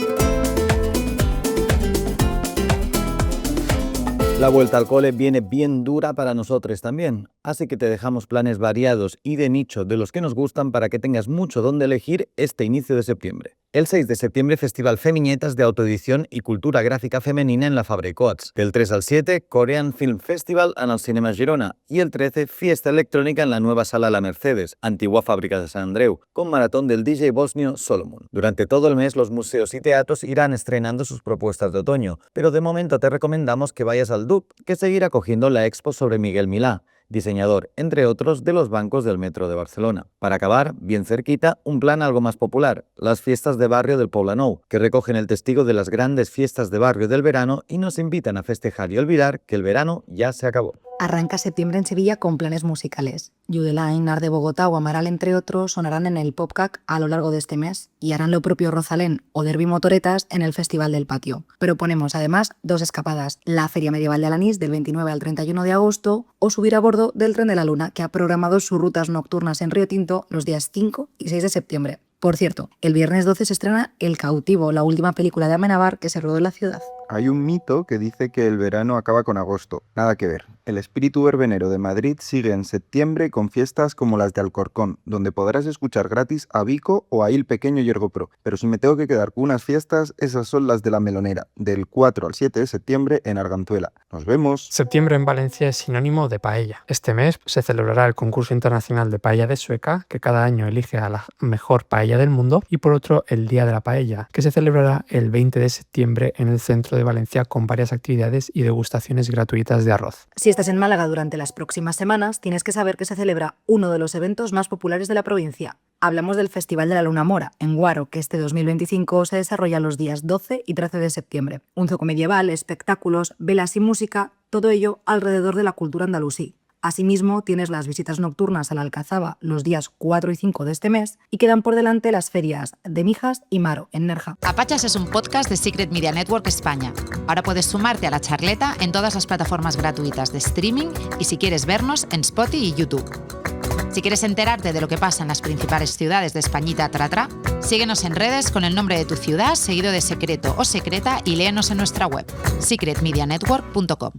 La vuelta al cole viene bien dura para nosotros también, así que te dejamos planes variados y de nicho de los que nos gustan para que tengas mucho donde elegir este inicio de septiembre. El 6 de septiembre, Festival Femiñetas de Autoedición y Cultura Gráfica Femenina en la Fabra i Coats. Del 3 al 7, Korean Film Festival en el Cinema Girona. Y el 13, Fiesta Electrónica en la nueva Sala La Mercedes, antigua fábrica de San Andreu, con maratón del DJ bosnio Solomon. Durante todo el mes, los museos y teatros irán estrenando sus propuestas de otoño, pero de momento te recomendamos que vayas al DUP, que seguirá cogiendo la expo sobre Miguel Milá, diseñador, entre otros, de los bancos del metro de Barcelona. Para acabar, bien cerquita, un plan algo más popular, las fiestas de barrio del Poblenou, que recogen el testigo de las grandes fiestas de barrio del verano y nos invitan a festejar y olvidar que el verano ya se acabó. Arranca septiembre en Sevilla con planes musicales. Judeline, Art de Bogotá o Amaral, entre otros, sonarán en el PopCac a lo largo de este mes y harán lo propio Rosalén o Derby Motoretas en el Festival del Patio. Proponemos además 2 escapadas, la Feria Medieval de Alanís del 29 al 31 de agosto o subir a bordo del Tren de la Luna, que ha programado sus rutas nocturnas en Río Tinto los días 5 y 6 de septiembre. Por cierto, el viernes 12 se estrena El Cautivo, la última película de Amenábar que se rodó en la ciudad. Hay un mito que dice que el verano acaba con agosto. Nada que ver. El espíritu verbenero de Madrid sigue en septiembre con fiestas como las de Alcorcón, donde podrás escuchar gratis a Vico o a Il Pequeño y Ergo Pro. Pero si me tengo que quedar con unas fiestas, esas son las de La Melonera, del 4 al 7 de septiembre en Arganzuela. ¡Nos vemos! Septiembre en Valencia es sinónimo de paella. Este mes se celebrará el concurso internacional de paella de Sueca, que cada año elige a la mejor paella del mundo, y por otro el Día de la Paella, que se celebrará el 20 de septiembre en el centro de Valencia con varias actividades y degustaciones gratuitas de arroz. Si estás en Málaga durante las próximas semanas, tienes que saber que se celebra uno de los eventos más populares de la provincia. Hablamos del Festival de la Luna Mora, en Guaro, que este 2025 se desarrolla los días 12 y 13 de septiembre. Un zoco medieval, espectáculos, velas y música, todo ello alrededor de la cultura andalusí. Asimismo, tienes las visitas nocturnas a la Alcazaba los días 4 y 5 de este mes y quedan por delante las ferias de Mijas y Maro, en Nerja. Apachas es un podcast de Secret Media Network España. Ahora puedes sumarte a la charleta en todas las plataformas gratuitas de streaming y si quieres vernos en Spotify y YouTube. Si quieres enterarte de lo que pasa en las principales ciudades de Españita Tratra, síguenos en redes con el nombre de tu ciudad seguido de secreto o secreta y léenos en nuestra web, secretmedianetwork.com.